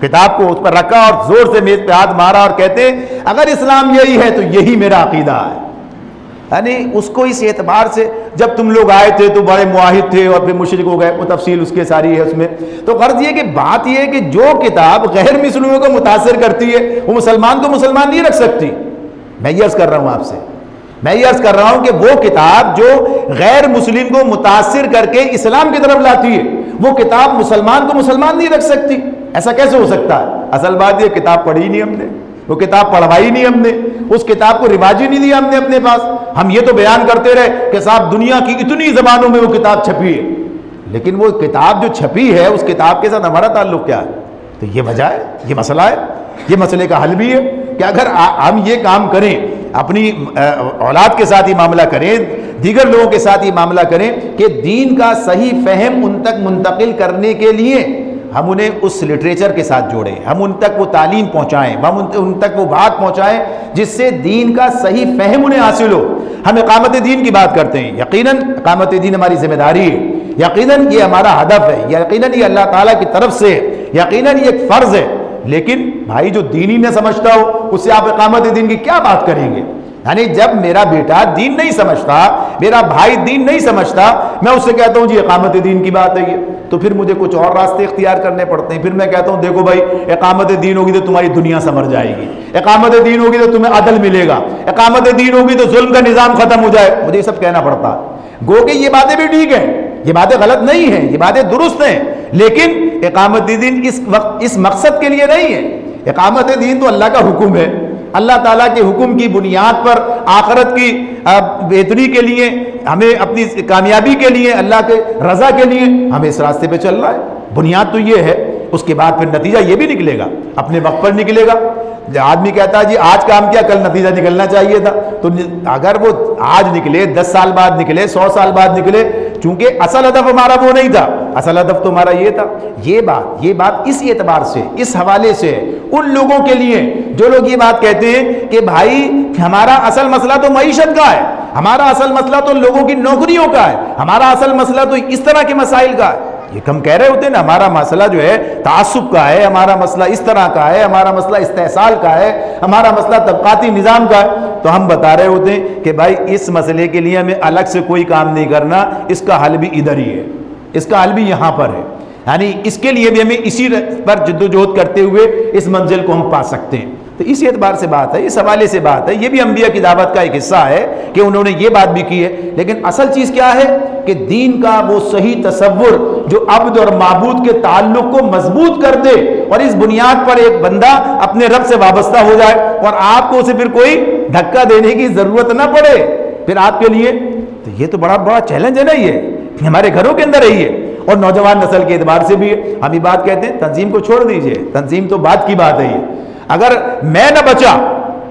کتاب کو اس پر رکھا اور زور سے میز پہ ہاتھ مارا اور کہتے اگر اسلام یہی ہے تو یہی میرا عقیدہ ہے۔ یعنی اس کو اس اعتبار سے جب تم لوگ آئے تھے تو بڑے معاہد تھے اور پھر مشرک ہو گئے، وہ تفصیل اس کے ساری ہے اس میں۔ تو غرض یہ کہ بات یہ ہے کہ جو کتاب غیر مسلموں کو متاثر کرتی ہے وہ مسلمان کو مسلمان نہیں رکھ سکتی۔ میں یہ عرض کر رہا ہوں آپ سے، میں یہ عرض کر رہا ہوں کہ وہ کتاب جو غیر مسلم کو متاثر کر کے اسلام کی طرف لاتی ہے وہ کتاب مسلمان کو مسلمان نہیں رکھ سکتی۔ ایسا کیسے ہو سکتا ہے؟ اصل بات یہ کتاب پڑھی نہیں ہم نے، وہ کتاب پڑھوائی نہیں ہم نے، اس کتاب کو رواج ہی نہیں دیا ہم نے اپنے پاس۔ ہم یہ تو بیان کرتے رہے کہ صاحب دنیا کی اتنی زبانوں میں وہ کتاب چھپی ہے، لیکن وہ کتاب جو چھپی ہے اس کتاب کے ساتھ ہمارا تعلق کیا ہے؟ تو یہ وجہ ہے، یہ مسئلہ ہے، یہ مسئلے کا حل بھی ہے کہ اگر ہم یہ کام کریں، اپنی اولاد کے ساتھ یہ معاملہ کریں، دیگر لوگوں کے ساتھ یہ معاملہ کریں کہ دین کا صحیح فہم ان تک منتقل کرنے کے لیے ہم انہیں اس لٹریچر کے ساتھ جوڑیں، ہم ان تک وہ تعلیم پہنچائیں، ہم ان تک وہ بات پہنچائیں جس سے دین کا صحیح فہم انہیں حاصل ہو۔ ہم اقامت دین کی بات کرتے ہیں، یقیناً اقامت دین ہماری ذمہ داری ہے، یقیناً یہ ہمارا ہدف ہے، یقیناً یہ اللہ تعالیٰ کی طرف سے ہے، یقیناً یہ ایک فرض ہے، لیکن بھائی جو دین ہی نہ سمجھتا ہو اس سے آپ اقامت دین کی کیا بات کریں گے؟ یعنی جب میرا بیٹا دین نہیں سمجھتا، میرا بھائی دین نہیں سمجھتا، میں اس سے کہتا ہوں جی اقامت دین کی بات ہے یہ، تو پھر مجھے کچھ اور راستے اختیار کرنے پڑتے ہیں۔ پھر میں کہتا ہوں دیکھو بھائی اقامت دین ہوگی تو تمہاری دنیا سنور جائے گی، اقامت دین ہوگی تو تمہیں عدل ملے گا، اقامت دین ہوگی تو ظلم کا نظام ختم ہو جائے، مجھے یہ سب کہنا پڑتا ہے۔ گو کہ یہ باتیں بھی ٹھیک ہیں، یہ باتیں غلط نہیں ہیں، یہ باتیں درست ہیں، لیکن اقامت دین اس مقصد کے لیے نہیں ہے۔ اقامت دین تو اللہ کا حکم ہے، اللہ تعالیٰ کے حکم کی بنیاد پر آخرت کی بہتری کے لیے، ہمیں اپنی کامیابی کے لیے، اللہ کے رضا کے لیے ہمیں اس راستے پہ چل رہا ہے۔ بنیاد تو یہ ہے، اس کے بعد پھر نتیجہ یہ بھی نکلے گا، اپنے وقت پر نکلے گا۔ آدمی کہتا ہے جی آج کام کیا کل نتیجہ نکلنا چاہیے تھا، تو اگر وہ آج نکلے، 10 سال بعد نکلے، 100 سال بعد نکلے، چونکہ اصل ہدف ہمارا وہ نہیں تھا، اصل ہدف تو ہمارا یہ تھا۔ یہ بات اس اعتبار سے، اس حوالے سے ان لوگوں کے لیے جو لوگ یہ بات کہتے ہیں کہ بھائی ہمارا اصل مسئلہ تو معیشت کا ہے، ہمارا اصل مسئلہ تو لوگوں کی نوکریوں کا ہے، ہمارا اصل مسئلہ تو اس طرح کے مسائل کا ہے۔ یہ کم کہہ رہے ہوتے ہیں نا، ہمارا مسئلہ جو ہے تعصب کا ہے، ہمارا مسئلہ اس طرح کا ہے، ہمارا مسئلہ استحصال کا ہے، ہمارا مسئلہ طبقاتی نظام کا ہے، تو ہم بتا رہے ہوتے ہیں کہ بھائی اس مسئلے کے لیے ہمیں الگ سے کوئی کام نہیں کرنا، اس کا حل بھی ادھر ہی ہے، اس کا حل بھی یہاں پر ہے، یعنی اس کے لیے بھی ہمیں اسی پر جد و جہد کرتے ہوئے اس منزل کو ہم پا سکتے ہیں۔ تو اسی اعتبار سے بات ہے، اس حوالے سے بات ہے، یہ بھی انبیاء کی دعوت کا ایک حصہ ہے کہ انہوں نے یہ بات بھی کی ہے، لیکن اصل چیز کیا ہے کہ دین کا وہ صحیح تصور جو عبد اور معبود کے تعلق کو مضبوط کر دے، اور اس بنیاد پر ایک بندہ اپنے رب سے وابستہ ہو جائے اور آپ کو اسے پھر کوئی دھکا دینے کی ضرورت نہ پڑے پھر آپ کے لیے، تو یہ تو بڑا چیلنج ہے نا، یہ ہمارے گھروں کے اندر رہی ہے اور نوجوان نسل کے اعتبار سے بھی ہے۔ ہم یہ بات کہتے ہیں تنظیم کو چھوڑ دیجئے، تنظیم تو بات کی بات ہے، یہ اگر میں نہ بچا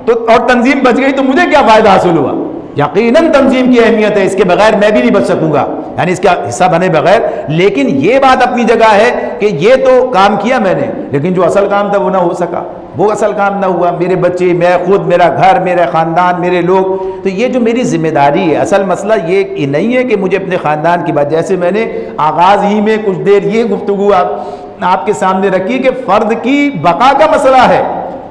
تو اور تنظیم بچ گئی تو مجھے کیا فائدہ حاصل ہوا؟ یقیناً تنظیم کی اہمیت ہے، اس کے بغیر میں بھی نہیں بچ سکوں گا، یعنی اس کا حصہ بنے بغیر، لیکن یہ بات اپنی جگہ ہے کہ یہ تو کام کیا میں نے، لیکن جو اصل کام تھا وہ نہ ہو سکا، وہ اصل کام نہ ہوا، میرے بچے، میں خود، میرا گھر، میرا خاندان، میرے لوگ، تو یہ جو میری ذمہ داری ہے، اصل مسئلہ یہ نہیں ہے کہ مجھے اپنے خاندان کی بات، جیسے میں نے آغاز ہی میں کچھ دیر یہ گفتگو آپ کے سامنے رکھی کہ فرد کی بقا کا مسئلہ ہے،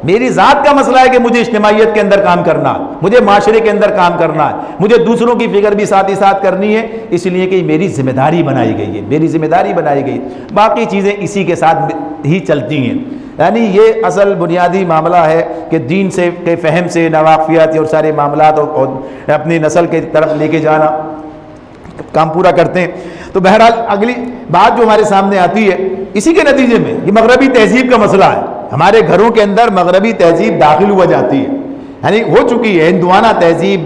میری ذات کا مسئلہ ہے کہ مجھے اجتماعیت کے اندر کام کرنا، مجھے معاشرے کے اندر کام کرنا ہے، مجھے دوسروں کی فکر بھی ساتھ ہی ساتھ کرنی ہے، اس لیے کہ میری ذمہ داری بنائی گئی ہے، میری ذمہ داری بنائی گئی، باقی چیزیں اسی کے ساتھ ہی چلتی ہیں۔ یعنی یہ اصل بنیادی معاملہ ہے کہ دین سے کے فہم سے نواقفیت اور سارے معاملات اور اپنی نسل کے طرف لے کے جانا کام پورا کرتے ہیں۔ تو بہرحال اگلی بات جو ہمارے سامنے آتی ہے اسی کے نتیجے میں یہ مغربی تہذیب کا مسئلہ ہے، ہمارے گھروں کے اندر مغربی تہذیب داخل ہوا جاتی ہے، یعنی ہو چکی ہے ہندوانہ تہذیب،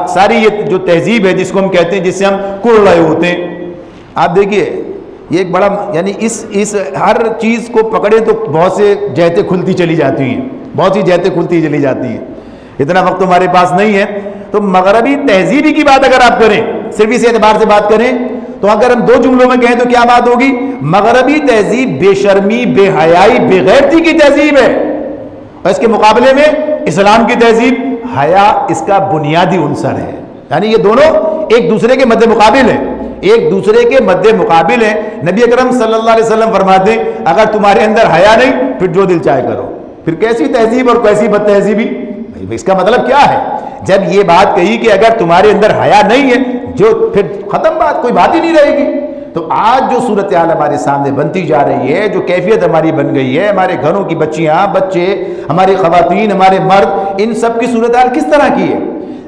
ساری یہ جو تہذیب ہے جس کو ہم کہتے ہیں، جس سے ہم کڑ رہے ہوتے ہیں، آپ دیکھیے یہ ایک بڑا، یعنی اس ہر چیز کو پکڑیں تو بہت سے جہتیں کھلتی چلی جاتی ہیں، بہت سی جہتیں کھلتی چلی جاتی ہیں، اتنا وقت ہمارے پاس نہیں ہے۔ تو مغربی تہذیبی کی بات اگر آپ کریں، صرف اس اعتبار سے بات کریں تو اگر ہم دو جملوں میں کہیں تو کیا بات ہوگی؟ مغربی تہذیب بے شرمی، بے حیائی، بے غیرتی کی تہذیب ہے، اور اس کے مقابلے میں اسلام کی تہذیب حیا اس کا بنیادی عنصر ہے، یعنی یہ دونوں ایک دوسرے کے مد مقابل ہیں، ایک دوسرے کے مد مقابل ہیں۔ نبی اکرم صلی اللہ علیہ وسلم فرماتے ہیں اگر تمہارے اندر حیا نہیں پھر جو دل چاہے کرو، پھر کیسی تہذیب اور کیسی بد تہذیبی؟ اس کا مطلب کیا ہے؟ جب یہ بات کہی کہ اگر تمہارے اندر حیا نہیں ہے جو پھر ختم بات، کوئی بات ہی نہیں رہے گی۔ تو آج جو صورتحال ہمارے سامنے بنتی جا رہی ہے، جو کیفیت ہماری بن گئی ہے، ہمارے گھروں کی بچیاں، بچے، ہماری خواتین، ہمارے مرد، ان سب کی صورتحال کس طرح کی ہے؟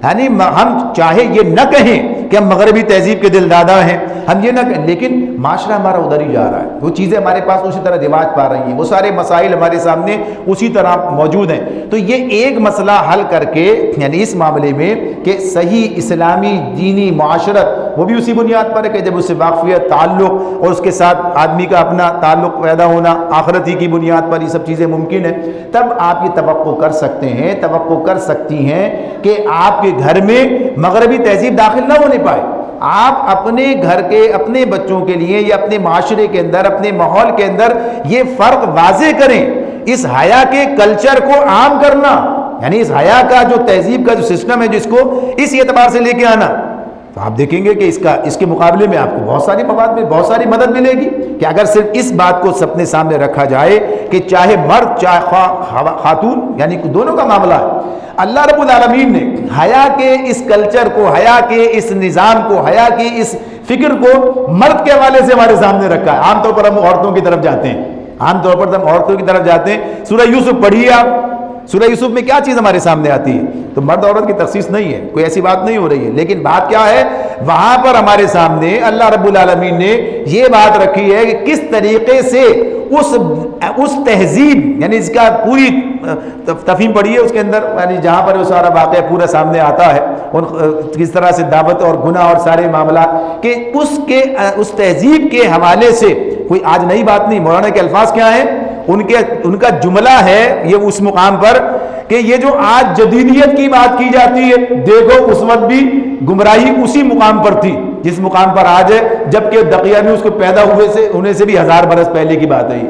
یعنی ہم چاہے یہ نہ کہیں کہ ہم مغربی تہذیب کے دل دادا ہیں، ہم یہ نہ کہیں، لیکن معاشرہ ہمارا ادھر ہی جا رہا ہے، وہ چیزیں ہمارے پاس اسی طرح رواج پا رہی ہیں، وہ سارے مسائل ہمارے سامنے اسی طرح موجود ہیں۔ تو یہ ایک مسئلہ حل کر کے، یعنی اس معاملے میں کہ صحیح اسلامی دینی معاشرت وہ بھی اسی بنیاد پر ہے کہ جب اس سے واقفیت، تعلق اور اس کے ساتھ آدمی کا اپنا تعلق پیدا ہونا آخرتی کی بنیاد پر، یہ سب چیزیں ممکن ہیں، تب آپ یہ توقع کر سکتے ہیں، توقع کر سکتی ہیں کہ آپ کے گھر میں مغربی تہذیب داخل نہ ہونے پائے۔ آپ اپنے گھر کے، اپنے بچوں کے لیے یا اپنے معاشرے کے اندر، اپنے ماحول کے اندر یہ فرق واضح کریں، اس حیا کے کلچر کو عام کرنا، یعنی اس حیا کا جو تہذیب کا جو سسٹم ہے جس کو اس اعتبار سے لے کے آنا، تو آپ دیکھیں گے کہ اس کے مقابلے میں آپ کو بہت ساری مواد میں بہت ساری مدد ملے گی کہ اگر صرف اس بات کو اپنے سامنے رکھا جائے کہ چاہے مرد چاہے خاتون، یعنی دونوں کا معاملہ ہے، اللہ رب العالمین نے حیا کے اس کلچر کو، حیا کے اس نظام کو، حیا کی اس فکر کو مرد کے حوالے سے ہمارے سامنے رکھا ہے۔ عام طور پر ہم عورتوں کی طرف جاتے ہیں، عام طور پر ہم عورتوں کی طرف جاتے ہیں۔ سورہ یوسف پڑھیے آپ، سورہ یوسف میں کیا چیز ہمارے سامنے آتی ہے؟ تو مرد عورت کی تخصیص نہیں ہے، کوئی ایسی بات نہیں ہو رہی ہے، لیکن بات کیا ہے؟ وہاں پر ہمارے سامنے اللہ رب العالمین نے یہ بات رکھی ہے کہ کس طریقے سے اس تہذیب، یعنی اس کا پوری تفہیم پڑھیے اس کے اندر، یعنی جہاں پر وہ سارا واقعہ پورا سامنے آتا ہے، کس طرح سے دعوت اور گناہ اور سارے معاملات کہ اس تہذیب کے حوالے سے کوئی آج نئی بات نہیں۔ مولانا کے الفاظ کیا ہیں؟ ان کا جملہ ہے یہ اس مقام پر کہ یہ جو آج جدیدیت کی بات کی جاتی ہے، دیکھو اس وقت بھی گمراہی اسی مقام پر تھی جس مقام پر آج ہے، جبکہ دقیانوس کو پیدا ہونے سے بھی 1000 برس پہلے کی بات ہے۔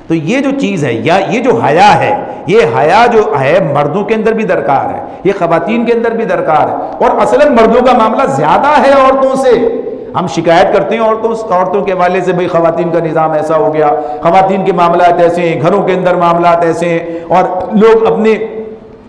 تو یہ جو چیز ہے یا یہ جو حیا ہے، یہ حیا جو ہے مردوں کے اندر بھی درکار ہے، یہ خواتین کے اندر بھی درکار ہے، اور اصلاً مردوں کا معاملہ زیادہ ہے عورتوں سے۔ ہم شکایت کرتے ہیں عورتوں کے حوالے سے، بھئی خواتین کا نظام ایسا ہو گیا، خواتین کے معاملات ایسے ہیں، گھروں کے اندر معاملات ایسے ہیں، اور لوگ اپنی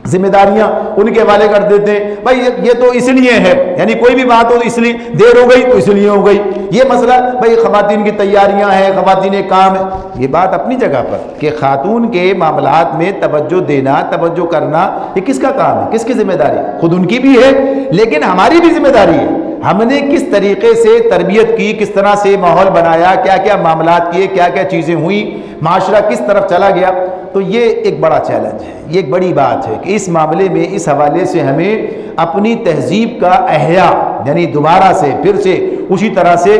ذمہ داریاں ان کے حوالے کر دیتے ہیں، بھائی یہ تو اس لیے ہے، یعنی کوئی بھی بات ہو تو اس لیے دیر ہو گئی تو اس لیے ہو گئی، یہ مسئلہ بھائی خواتین کی تیاریاں ہیں، خواتین کام ہے۔ یہ بات اپنی جگہ پر کہ خاتون کے معاملات میں توجہ دینا، توجہ کرنا، یہ کس کا کام ہے، کس کی ذمہ داری؟ خود ان کی بھی ہے لیکن ہماری بھی ذمہ داری ہے۔ ہم نے کس طریقے سے تربیت کی، کس طرح سے ماحول بنایا، کیا کیا معاملات کیے، کیا کیا چیزیں ہوئیں، معاشرہ کس طرف چلا گیا، تو یہ ایک بڑا چیلنج ہے، یہ ایک بڑی بات ہے کہ اس معاملے میں اس حوالے سے ہمیں اپنی تہذیب کا احیاء، یعنی دوبارہ سے پھر سے اسی طرح سے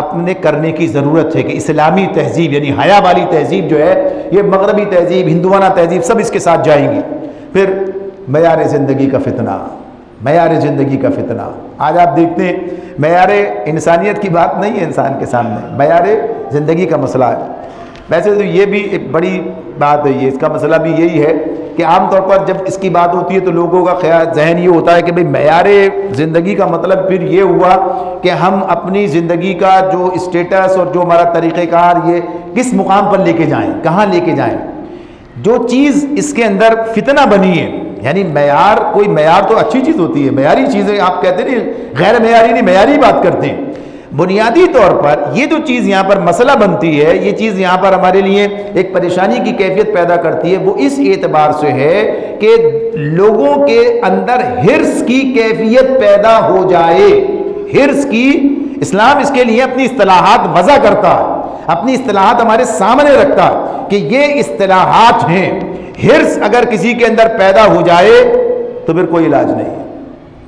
اپنے کرنے کی ضرورت ہے کہ اسلامی تہذیب یعنی حیا والی تہذیب جو ہے، یہ مغربی تہذیب، ہندوانہ تہذیب سب اس کے ساتھ جائیں گی۔ پھر معیار زندگی کا فتنہ، معیار زندگی کا فتنہ، آج آپ دیکھتے ہیں معیار انسانیت کی بات نہیں ہے انسان کے سامنے، معیار زندگی کا مسئلہ ہے۔ ویسے تو یہ بھی ایک بڑی بات ہے، اس کا مسئلہ بھی یہی ہے کہ عام طور پر جب اس کی بات ہوتی ہے تو لوگوں کا خیال ذہن یہ ہوتا ہے کہ بھئی معیار زندگی کا مطلب پھر یہ ہوا کہ ہم اپنی زندگی کا جو اسٹیٹس اور جو ہمارا طریقہ کار یہ کس مقام پر لے کے جائیں، کہاں لے کے جائیں۔ جو چیز اس کے اندر فتنہ بنی ہے، یعنی معیار، کوئی معیار تو اچھی چیز ہوتی ہے، معیاری چیزیں آپ کہتے نہیں، غیر معیاری نہیں، معیاری بات کرتے ہیں۔ بنیادی طور پر یہ جو چیز یہاں پر مسئلہ بنتی ہے، یہ چیز یہاں پر ہمارے لیے ایک پریشانی کی کیفیت پیدا کرتی ہے، وہ اس اعتبار سے ہے کہ لوگوں کے اندر حرص کی کیفیت پیدا ہو جائے، حرص کی۔ اسلام اس کے لیے اپنی اصطلاحات وضع کرتا ہے، اپنی اصطلاحات ہمارے سامنے رکھتا ہے کہ یہ اصطلاحات ہیں۔ حرص اگر کسی کے اندر پیدا ہو جائے تو پھر کوئی علاج نہیں ہے،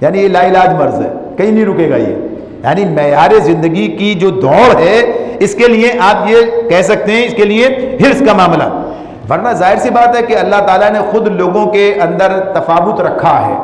یعنی یہ لا علاج مرض ہے، کہیں نہیں رکے گا یہ۔ یعنی معیار زندگی کی جو دوڑ ہے، اس کے لیے آپ یہ کہہ سکتے ہیں اس کے لیے حرص کا معاملہ، ورنہ ظاہر سی بات ہے کہ اللہ تعالیٰ نے خود لوگوں کے اندر تفاوت رکھا ہے،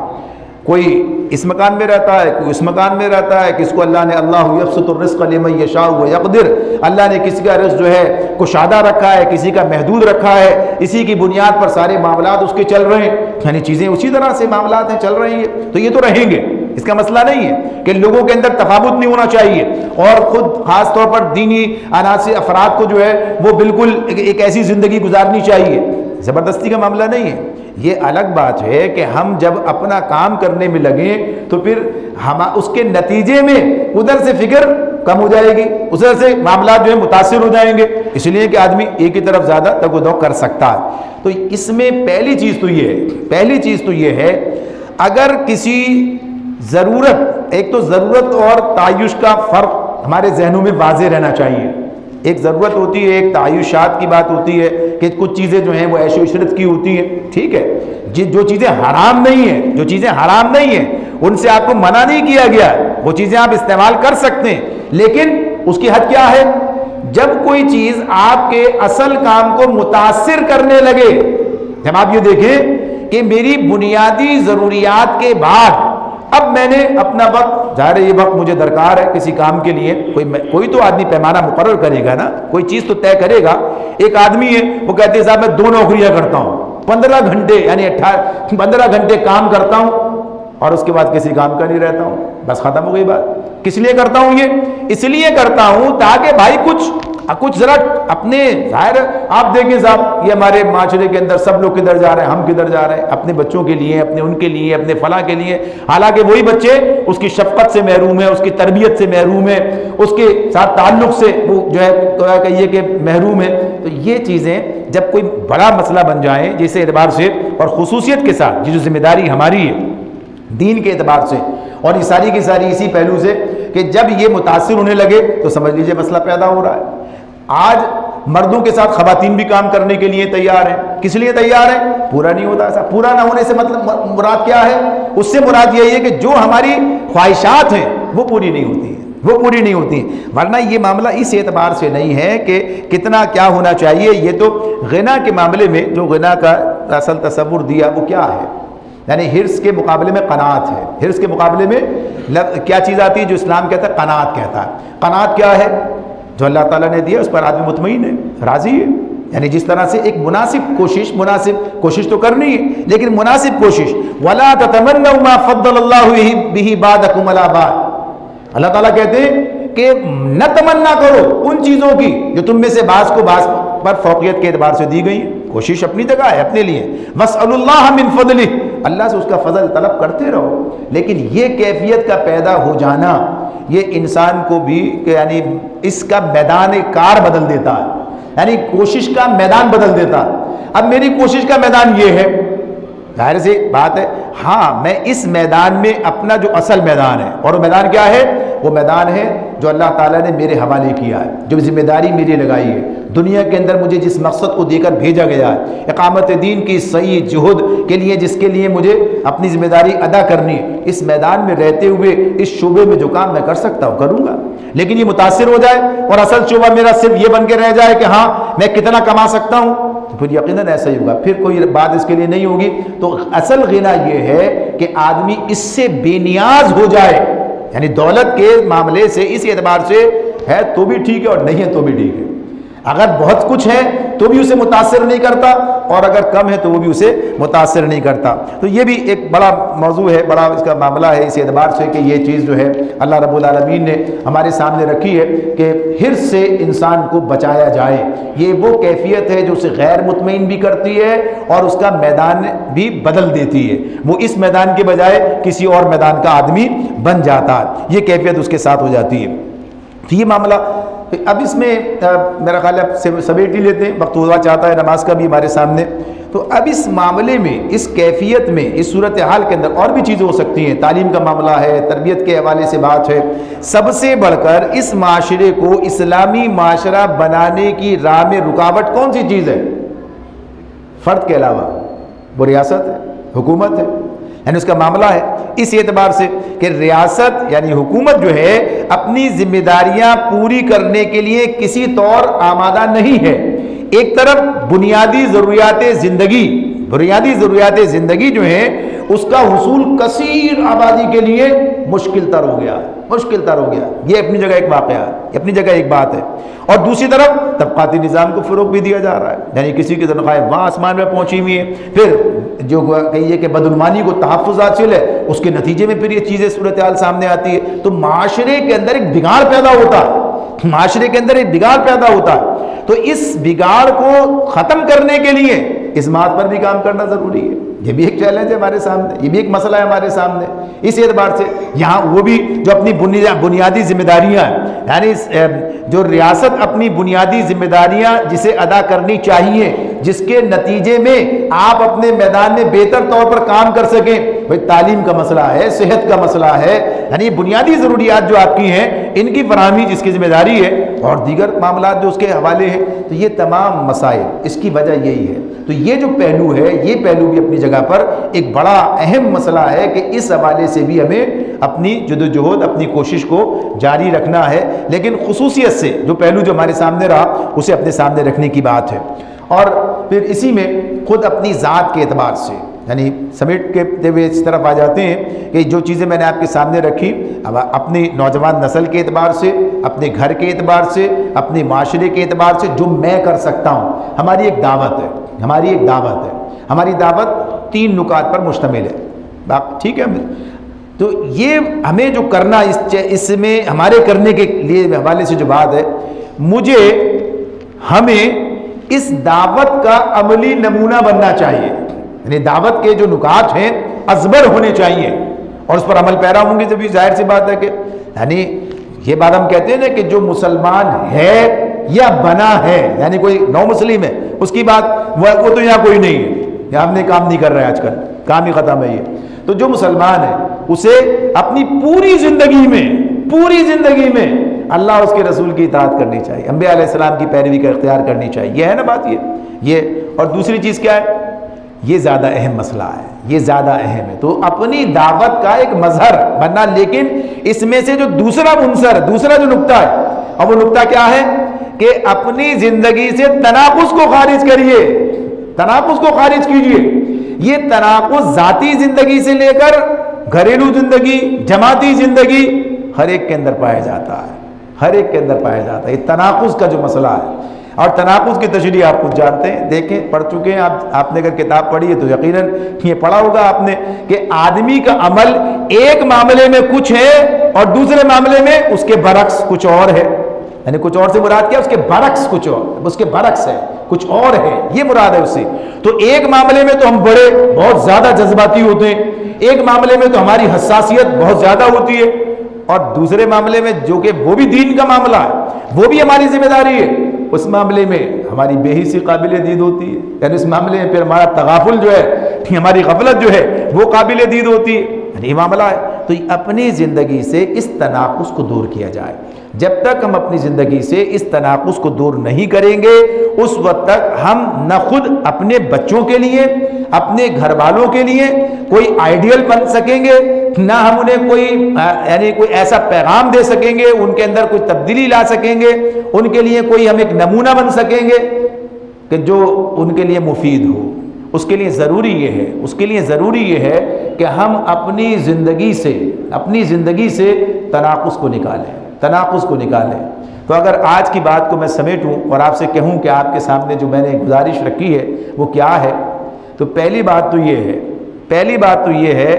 کوئی اس مکان میں رہتا ہے، کوئی اس مکان میں رہتا ہے، کس کو اللہ نے اللہ یبسط الرزق لمن یشاء ویقدر، اللہ نے کسی کا رزق جو ہے کشادہ رکھا ہے، کسی کا محدود رکھا ہے، اسی کی بنیاد پر سارے معاملات اس کے چل رہے ہیں، یعنی چیزیں اسی طرح سے معاملات ہیں چل رہی ہیں، تو یہ تو رہیں گے، اس کا مسئلہ نہیں ہے کہ لوگوں کے اندر تفاوت نہیں ہونا چاہیے، اور خود خاص طور پر دینی عناصر افراد کو جو ہے وہ بالکل ایک ایسی زندگی گزارنی چاہیے، زبردستی کا معاملہ نہیں ہے۔ یہ الگ بات ہے کہ ہم جب اپنا کام کرنے میں لگیں تو پھر ہم اس کے نتیجے میں ادھر سے فکر کم ہو جائے گی، ادھر سے معاملات جو ہے متاثر ہو جائیں گے، اس لیے کہ آدمی ایک ہی طرف زیادہ تگ و دو کر سکتا ہے۔ تو اس میں پہلی چیز تو یہ ہے اگر کسی ضرورت، ایک تو ضرورت اور تعیش کا فرق ہمارے ذہنوں میں واضح رہنا چاہیے۔ ایک ضرورت ہوتی ہے، ایک تعیشات کی بات ہوتی ہے کہ کچھ چیزیں جو ہیں وہ عیش و عشرت کی ہوتی ہیں، ٹھیک ہے، جو چیزیں حرام نہیں ہیں، جو چیزیں حرام نہیں ہیں ان سے آپ کو منع نہیں کیا گیا ہے، وہ چیزیں آپ استعمال کر سکتے ہیں، لیکن اس کی حد کیا ہے؟ جب کوئی چیز آپ کے اصل کام کو متاثر کرنے لگے، جب آپ یہ دیکھیں کہ میری بنیادی ضروریات کے بعد اب میں نے اپنا وقت، ظاہر ہے یہ وقت مجھے درکار ہے کسی کام کے لیے، کوئی تو آدمی پیمانہ مقرر کرے گا نا، کوئی چیز تو طے کرے گا۔ ایک آدمی ہے وہ کہتے ہیں صاحب میں 2 نوکریاں کرتا ہوں، 15 گھنٹے یعنی 15 گھنٹے کام کرتا ہوں اور اس کے بعد کسی کام کا نہیں رہتا ہوں، بس ختم ہو گئی بات۔ کس لیے کرتا ہوں؟ یہ اس لیے کرتا ہوں تاکہ بھائی کچھ ذرا اپنے، ظاہر آپ دیکھیں صاحب یہ ہمارے معاشرے کے اندر سب لوگ کدھر جا رہے ہیں، ہم کدھر جا رہے ہیں، اپنے بچوں کے لیے، اپنے ان کے لیے، اپنے فلاں کے لیے، حالانکہ وہی بچے اس کی شفقت سے محروم ہیں، اس کی تربیت سے محروم ہیں، اس کے ساتھ تعلق سے وہ جو ہے کہیے کہ محروم ہے۔ تو یہ چیزیں جب کوئی بڑا مسئلہ بن جائیں جس اعتبار سے اور خصوصیت کے ساتھ، یہ جو ذمہ داری ہماری ہے دین کے اعتبار سے، اور یہ ساری کی ساری اسی پہلو سے کہ جب یہ متاثر ہونے لگے تو سمجھ لیجئے مسئلہ پیدا ہو رہا ہے۔ آج مردوں کے ساتھ خواتین بھی کام کرنے کے لیے تیار ہیں، کس لیے تیار ہیں؟ پورا نہیں ہوتا ایسا، پورا نہ ہونے سے مطلب مراد کیا ہے؟ اس سے مراد یہی ہے کہ جو ہماری خواہشات ہیں وہ پوری نہیں ہوتی ہیں، وہ پوری نہیں ہوتی ہیں، ورنہ یہ معاملہ اس اعتبار سے نہیں ہے کہ کتنا کیا ہونا چاہیے، یہ تو غنا کے معاملے میں جو غنا کا اصل تصور دیا وہ کیا ہے، یعنی حرص کے مقابلے میں قناعت ہے، حرص کے مقابلے میں کیا چیز آتی ہے جو اسلام کہتا ہے؟ قناعت کہتا ہے۔ قناعت کیا ہے؟ جو اللہ تعالیٰ نے دیا اس پر آدمی مطمئن ہے، راضی ہے، یعنی جس طرح سے ایک مناسب کوشش تو کرنی ہے لیکن مناسب کوشش. وَلَا تَتَمَنَّوْا مَا فَضَّلَ اللَّهُ بِهِ بَعْضَكُمْ عَلَىٰ بَعْضٍ. اللہ تعالیٰ کہتے ہیں کہ نہ تمنا کرو ان چیزوں کی جو تم میں سے بعض کو بعض پر فوقیت کے اعتبار سے دی گئی. کوشش اپنی جگہ ہے اپنے لیے. وَاسْأَلُوا اللَّهَ مِنْ فَضْلِهِ, اللہ سے اس کا فضل طلب کرتے رہو. لیکن یہ کیفیت کا پیدا ہو جانا یہ انسان کو بھی یعنی اس کا میدان کار بدل دیتا ہے, یعنی کوشش کا میدان بدل دیتا ہے. اب میری کوشش کا میدان یہ ہے, ظاہر سی بات ہے, ہاں میں اس میدان میں اپنا جو اصل میدان ہے, اور وہ میدان کیا ہے, وہ میدان ہے جو اللہ تعالیٰ نے میرے حوالے کیا ہے, جو ذمہ داری میری لگائی ہے دنیا کے اندر, مجھے جس مقصد کو دے کر بھیجا گیا ہے, اقامت دین کی صحیح جہد کے لیے جس کے لیے مجھے اپنی ذمہ داری ادا کرنی ہے, اس میدان میں رہتے ہوئے اس شعبے میں جو کام میں کر سکتا ہوں کروں گا. لیکن یہ متاثر ہو جائے اور اصل شعبہ میرا صرف یہ بن کے رہ جائے کہ ہاں میں کتنا کما سکتا ہوں, تو پھر یقیناً ایسا ہی ہوگا, پھر کوئی بات اس کے لیے نہیں ہوگی. تو اصل غنا یہ ہے کہ آدمی اس سے بے نیاز ہو جائے, یعنی دولت کے معاملے سے اس اعتبار سے ہے تو بھی ٹھیک ہے اور نہیں ہے تو بھی ٹھیک ہے. اگر بہت کچھ ہے تو بھی اسے متاثر نہیں کرتا, اور اگر کم ہے تو وہ بھی اسے متاثر نہیں کرتا. تو یہ بھی ایک بڑا موضوع ہے, بڑا اس کا معاملہ ہے اس اعتبار سے کہ یہ چیز جو ہے اللہ رب العالمین نے ہمارے سامنے رکھی ہے کہ حرص سے انسان کو بچایا جائے. یہ وہ کیفیت ہے جو اسے غیر مطمئن بھی کرتی ہے اور اس کا میدان بھی بدل دیتی ہے, وہ اس میدان کے بجائے کسی اور میدان کا آدمی بن جاتا ہے, یہ کیفیت اس کے ساتھ ہو جاتی ہے. تو یہ معاملہ اب اس میں میرا خیال ہے سمیٹ ہی لیتے ہیں, وقت ہوا چاہتا ہے نماز کا بھی ہمارے سامنے. تو اب اس معاملے میں, اس کیفیت میں, اس صورتحال کے اندر اور بھی چیزیں ہو سکتی ہیں. تعلیم کا معاملہ ہے, تربیت کے حوالے سے بات ہے. سب سے بڑھ کر اس معاشرے کو اسلامی معاشرہ بنانے کی راہ میں رکاوٹ کون سی چیز ہے؟ فرد کے علاوہ وہ ریاست ہے, حکومت ہے. یعنی اس کا معاملہ ہے اس اعتبار سے کہ ریاست یعنی حکومت جو ہے اپنی ذمہ داریاں پوری کرنے کے لیے کسی طور آمادہ نہیں ہے. ایک طرف بنیادی ضروریات زندگی جو ہیں اس کا حصول کثیر آبادی کے لیے مشکل تر ہو گیا, یہ اپنی جگہ ایک واقعہ ہے, اپنی جگہ ایک بات ہے. اور دوسری طرف طبقاتی نظام کو فروغ بھی دیا جا رہا ہے, یعنی کسی کی تنخواہیں وہاں آسمان میں پہنچی ہوئی ہیں. پھر جو کہیے کہ بدعنوانی کو تحفظ حاصل ہے, اس کے نتیجے میں پھر یہ چیزیں صورتحال سامنے آتی ہے. تو معاشرے کے اندر ایک بگاڑ پیدا ہوتا ہے, تو اس بگاڑ کو ختم کرنے کے لیے اس بات پر بھی کام کرنا ضروری ہے. یہ بھی ایک چیلنج ہے ہمارے سامنے, یہ بھی ایک مسئلہ ہے ہمارے سامنے. اس اعتبار سے یہاں وہ بھی جو اپنی بنیادی ذمہ داریاں ہیں, یعنی جو ریاست اپنی بنیادی ذمہ داریاں جسے ادا کرنی چاہیے, جس کے نتیجے میں آپ اپنے میدان میں بہتر طور پر کام کر سکیں. بھائی تعلیم کا مسئلہ ہے, صحت کا مسئلہ ہے, یعنی بنیادی ضروریات جو آپ کی ہیں ان کی فراہمی جس کی ذمہ داری ہے, اور دیگر معاملات جو اس کے حوالے ہیں. تو یہ تمام مسائل اس کی وجہ یہی ہے. تو یہ جو پہلو ہے, یہ پہلو بھی اپنی جگہ پر ایک بڑا اہم مسئلہ ہے کہ اس حوالے سے بھی ہمیں اپنی جدوجہد, اپنی کوشش کو جاری رکھنا ہے. لیکن خصوصیت سے جو پہلو جو ہمارے سامنے رہا اسے اپنے سامنے رکھنے کی بات ہے. اور پھر اسی میں خود اپنی ذات کے اعتبار سے, یعنی سمیٹ کے ہوئے اس طرف آ جاتے ہیں کہ جو چیزیں میں نے آپ کے سامنے رکھی, اب اپنی نوجوان نسل کے اعتبار سے, اپنے گھر کے اعتبار سے, اپنے معاشرے کے اعتبار سے جو میں کر سکتا ہوں. ہماری ایک دعوت ہے, ہماری دعوت 3 نکات پر مشتمل ہے. ٹھیک ہے, تو یہ ہمیں جو کرنا اس میں ہمارے کرنے کے لیے حوالے سے جو بات ہے, ہمیں اس دعوت کا عملی نمونہ بننا چاہیے. یعنی دعوت کے جو نکات ہیں ازبر ہونے چاہیے اور اس پر عمل پیرا ہوں گے. جب ظاہر سی بات ہے کہ یعنی یہ بات ہم کہتے ہیں نا کہ جو مسلمان ہے یا بنا ہے, یعنی کوئی نو مسلم ہے اس کی بات وہ تو یہاں کوئی نہیں ہے, یہاں ہم نے کام نہیں کر رہے, آج کل کام ہی ختم ہے یہ. تو جو مسلمان ہے اسے اپنی پوری زندگی میں اللہ اس کے رسول کی اطاعت کرنی چاہیے, انبیاء علیہ السلام کی پیروی کا اختیار کرنی چاہیے. یہ ہے نا بات, یہ اور دوسری چیز کیا ہے, یہ زیادہ اہم مسئلہ ہے, یہ زیادہ اہم ہے. تو اپنی دعوت کا ایک مظہر بننا, لیکن اس میں سے جو دوسرا جو نقطہ ہے, اور وہ نقطہ کیا ہے کہ اپنی زندگی سے تناقض کو خارج کیجئے. یہ تناقض ذاتی زندگی سے لے کر گھریلو زندگی, جماعتی زندگی, ہر ایک کے اندر پایا جاتا ہے. یہ تناقض کا جو مسئلہ ہے, اور تناقض کی تشریح آپ خود جانتے ہیں، دیکھیں پڑھ چکے ہیں آپ نے اگر کتاب پڑھی ہے تو یقیناً یہ پڑھا ہوگا آپ نے کہ آدمی کا عمل ایک معاملے میں کچھ ہے اور دوسرے معاملے میں اس کے برعکس کچھ اور ہے. یعنی کچھ اور سے مراد کیا؟ اس کے برعکس کچھ اور، اس کے برعکس ہے کچھ اور ہے، یہ مراد ہے اس سے. تو ایک معاملے میں تو ہم بہت زیادہ جذباتی ہوتے ہیں، ایک معاملے میں تو ہماری حساسیت بہت زیادہ ہوتی ہے، اور دوسرے معاملے میں جو کہ وہ بھی دین کا معاملہ ہے، وہ بھی ہماری ذمہ داری ہے، اس معاملے میں ہماری بے حسی قابل دید ہوتی ہے. یعنی اس معاملے میں پھر ہمارا تغافل جو ہے، ہماری غفلت جو ہے وہ قابل دید ہوتی ہے. یعنی یہ معاملہ ہے. تو اپنی زندگی سے اس تناقض کو دور کیا جائے. جب تک ہم اپنی زندگی سے اس تناقض کو دور نہیں کریں گے، اس وقت تک ہم نہ خود اپنے بچوں کے لیے، اپنے گھر والوں کے لیے کوئی آئیڈیل بن سکیں گے، نہ ہم انہیں کوئی ایسا پیغام دے سکیں گے، ان کے اندر کوئی تبدیلی لا سکیں گے، ان کے لیے کوئی ہم ایک نمونہ بن سکیں گے کہ جو ان کے لیے مفید ہو. اس کے لیے ضروری یہ ہے کہ ہم اپنی زندگی سے تناقض کو نکالیں. تو اگر آج کی بات کو میں سمیٹوں اور آپ سے کہوں کہ آپ کے سامنے جو میں نے گزارش رکھی ہے وہ کیا ہے، تو پہلی بات تو یہ ہے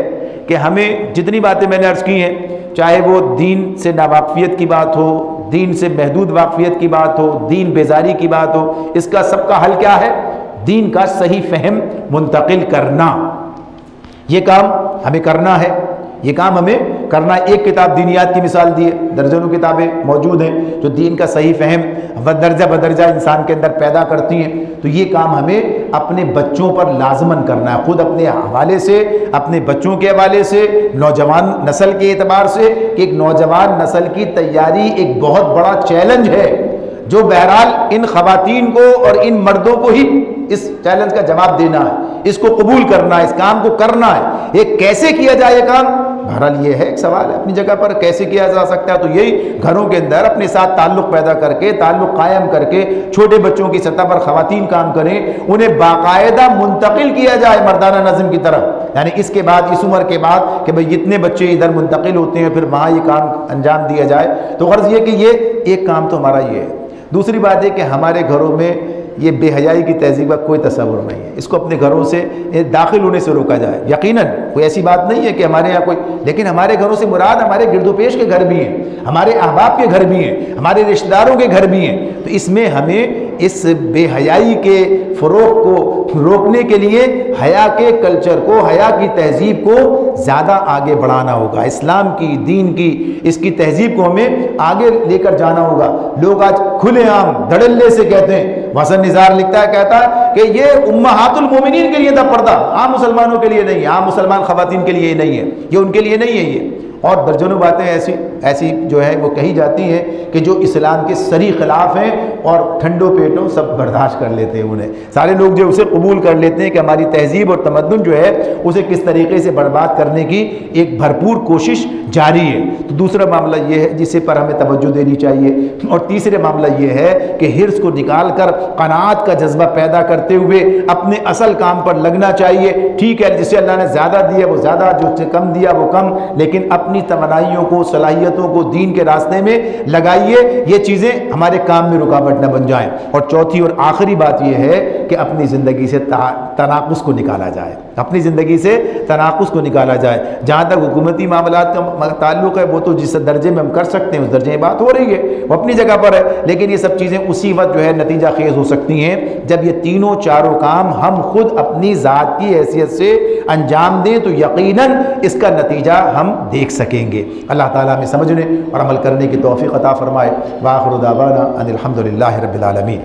کہ ہمیں جتنی باتیں میں نے عرض کی ہیں، چاہے وہ دین سے ناواقفیت کی بات ہو، دین سے محدود واقفیت کی بات ہو، دین بیزاری کی بات ہو، اس کا سب کا حل کیا ہے؟ دین کا صحیح فہم منتقل کرنا. یہ کام ہمیں کرنا ہے. ایک کتاب دینیات کی مثال دی ہے، درجنوں کتابیں موجود ہیں جو دین کا صحیح فہم درجہ بدرجہ انسان کے اندر پیدا کرتی ہیں. تو یہ کام ہمیں اپنے بچوں پر لازماً کرنا ہے، خود اپنے حوالے سے، اپنے بچوں کے حوالے سے، نوجوان نسل کے اعتبار سے، کہ ایک نوجوان نسل کی تیاری ایک بہت بڑا چیلنج ہے، جو بہرحال ان خواتین کو اور ان مردوں کو ہی اس چیلنج کا جواب دینا ہے، اس کو قبول کرنا ہے، اس کام کو کرنا ہے. یہ کیسے کیا جائے یہ کام؟ بہرحال یہ ہے ایک سوال ہے اپنی جگہ پر، کیسے کیا جا سکتا ہے؟ تو یہی گھروں کے اندر اپنے ساتھ تعلق پیدا کر کے، تعلق قائم کر کے، چھوٹے بچوں کی سطح پر خواتین کام کریں، انہیں باقاعدہ منتقل کیا جائے مردانہ نظم کی طرف. یعنی اس کے بعد، اس عمر کے بعد کہ بھئی اتنے بچے ادھر منتقل ہوتے ہیں، پھر وہاں یہ کام انجام دیا جائے. تو غرض یہ کہ یہ ایک کام تو ہمارا یہ ہے. دوسری بات ہے کہ ہمارے گھروں میں یہ بے حیائی کی تہذیب کا کوئی تصور نہیں ہے، اس کو اپنے گھروں سے داخل ہونے سے روکا جائے. یقیناً کوئی ایسی بات نہیں ہے کہ ہمارے یہاں کوئی، لیکن ہمارے گھروں سے مراد ہمارے گرد و پیش کے گھر بھی ہیں، ہمارے احباب کے گھر بھی ہیں، ہمارے رشتہ داروں کے گھر بھی ہیں. تو اس میں ہمیں اس بے حیائی کے فروغ کو روکنے کے لیے حیا کے کلچر کو، حیا کی تہذیب کو زیادہ آگے بڑھانا ہوگا. اسلام کی، دین کی، اس کی تہذیب کو ہمیں آگے لے کر جانا ہوگا. لوگ آج کھلے عام دھڑلے سے کہتے ہیں، حسن نثار لکھتا ہے، کہتا ہے کہ یہ امہات المومنین کے لیے تھا پردہ، عام مسلمانوں کے لیے نہیں ہے، عام مسلمان خواتین کے لیے نہیں ہے، یہ ان کے لیے نہیں ہے. یہ اور درجنوں باتیں ایسی جو ہے وہ کہی جاتی ہیں کہ جو اسلام کے سری خلاف ہیں، اور ٹھنڈوں پیٹوں سب برداشت کر لیتے ہیں. انہیں سارے لوگ جو اسے قبول کر لیتے ہیں کہ ہماری تہذیب اور تمدن جو ہے اسے کس طریقے سے برباد کرنے کی ایک بھرپور کوشش جاری ہے. تو دوسرا معاملہ یہ ہے جسے پر ہمیں توجہ دینی چاہیے. اور تیسرے معاملہ یہ ہے کہ حرص کو نکال کر قناعت کا جذبہ پیدا کرتے ہوئے اپنے اصل کام پر لگنا چاہیے. ٹھیک ہے، جسے اللہ نے زیادہ دیا وہ زیادہ، جو سے کم دیا وہ کم، لیکن اپنی توانائیوں کو، صلاحیتوں کو دین کے راستے میں لگائیے. یہ چیزیں ہمارے کام میں رکاوٹ نہ بن جائیں. اور چوتھی اور آخری بات یہ ہے کہ اپنی زندگی سے تناقض کو نکالا جائے، اپنی زندگی سے تناقض کو نکالا جائے. جہاں تک حکومتی معاملات کا تعلق ہے، وہ تو جس درجے میں ہم کر سکتے ہیں اس درجے میں بات ہو رہی ہے، وہ اپنی جگہ پر ہے. لیکن یہ سب چیزیں اسی وقت جو ہے نتیجہ خیز ہو سکتی ہیں جب یہ تینوں چاروں کام ہم خود اپنی ذات کی حیثیت سے انجام دیں، تو یقیناً اس کا نتیجہ ہم دیکھ سکیں گے. اللہ تعالیٰ ہمیں سمجھنے اور عمل کرنے کی توفیق عطا فرمائے. وآخر دعوانا ان الحمد للہ رب العالمین.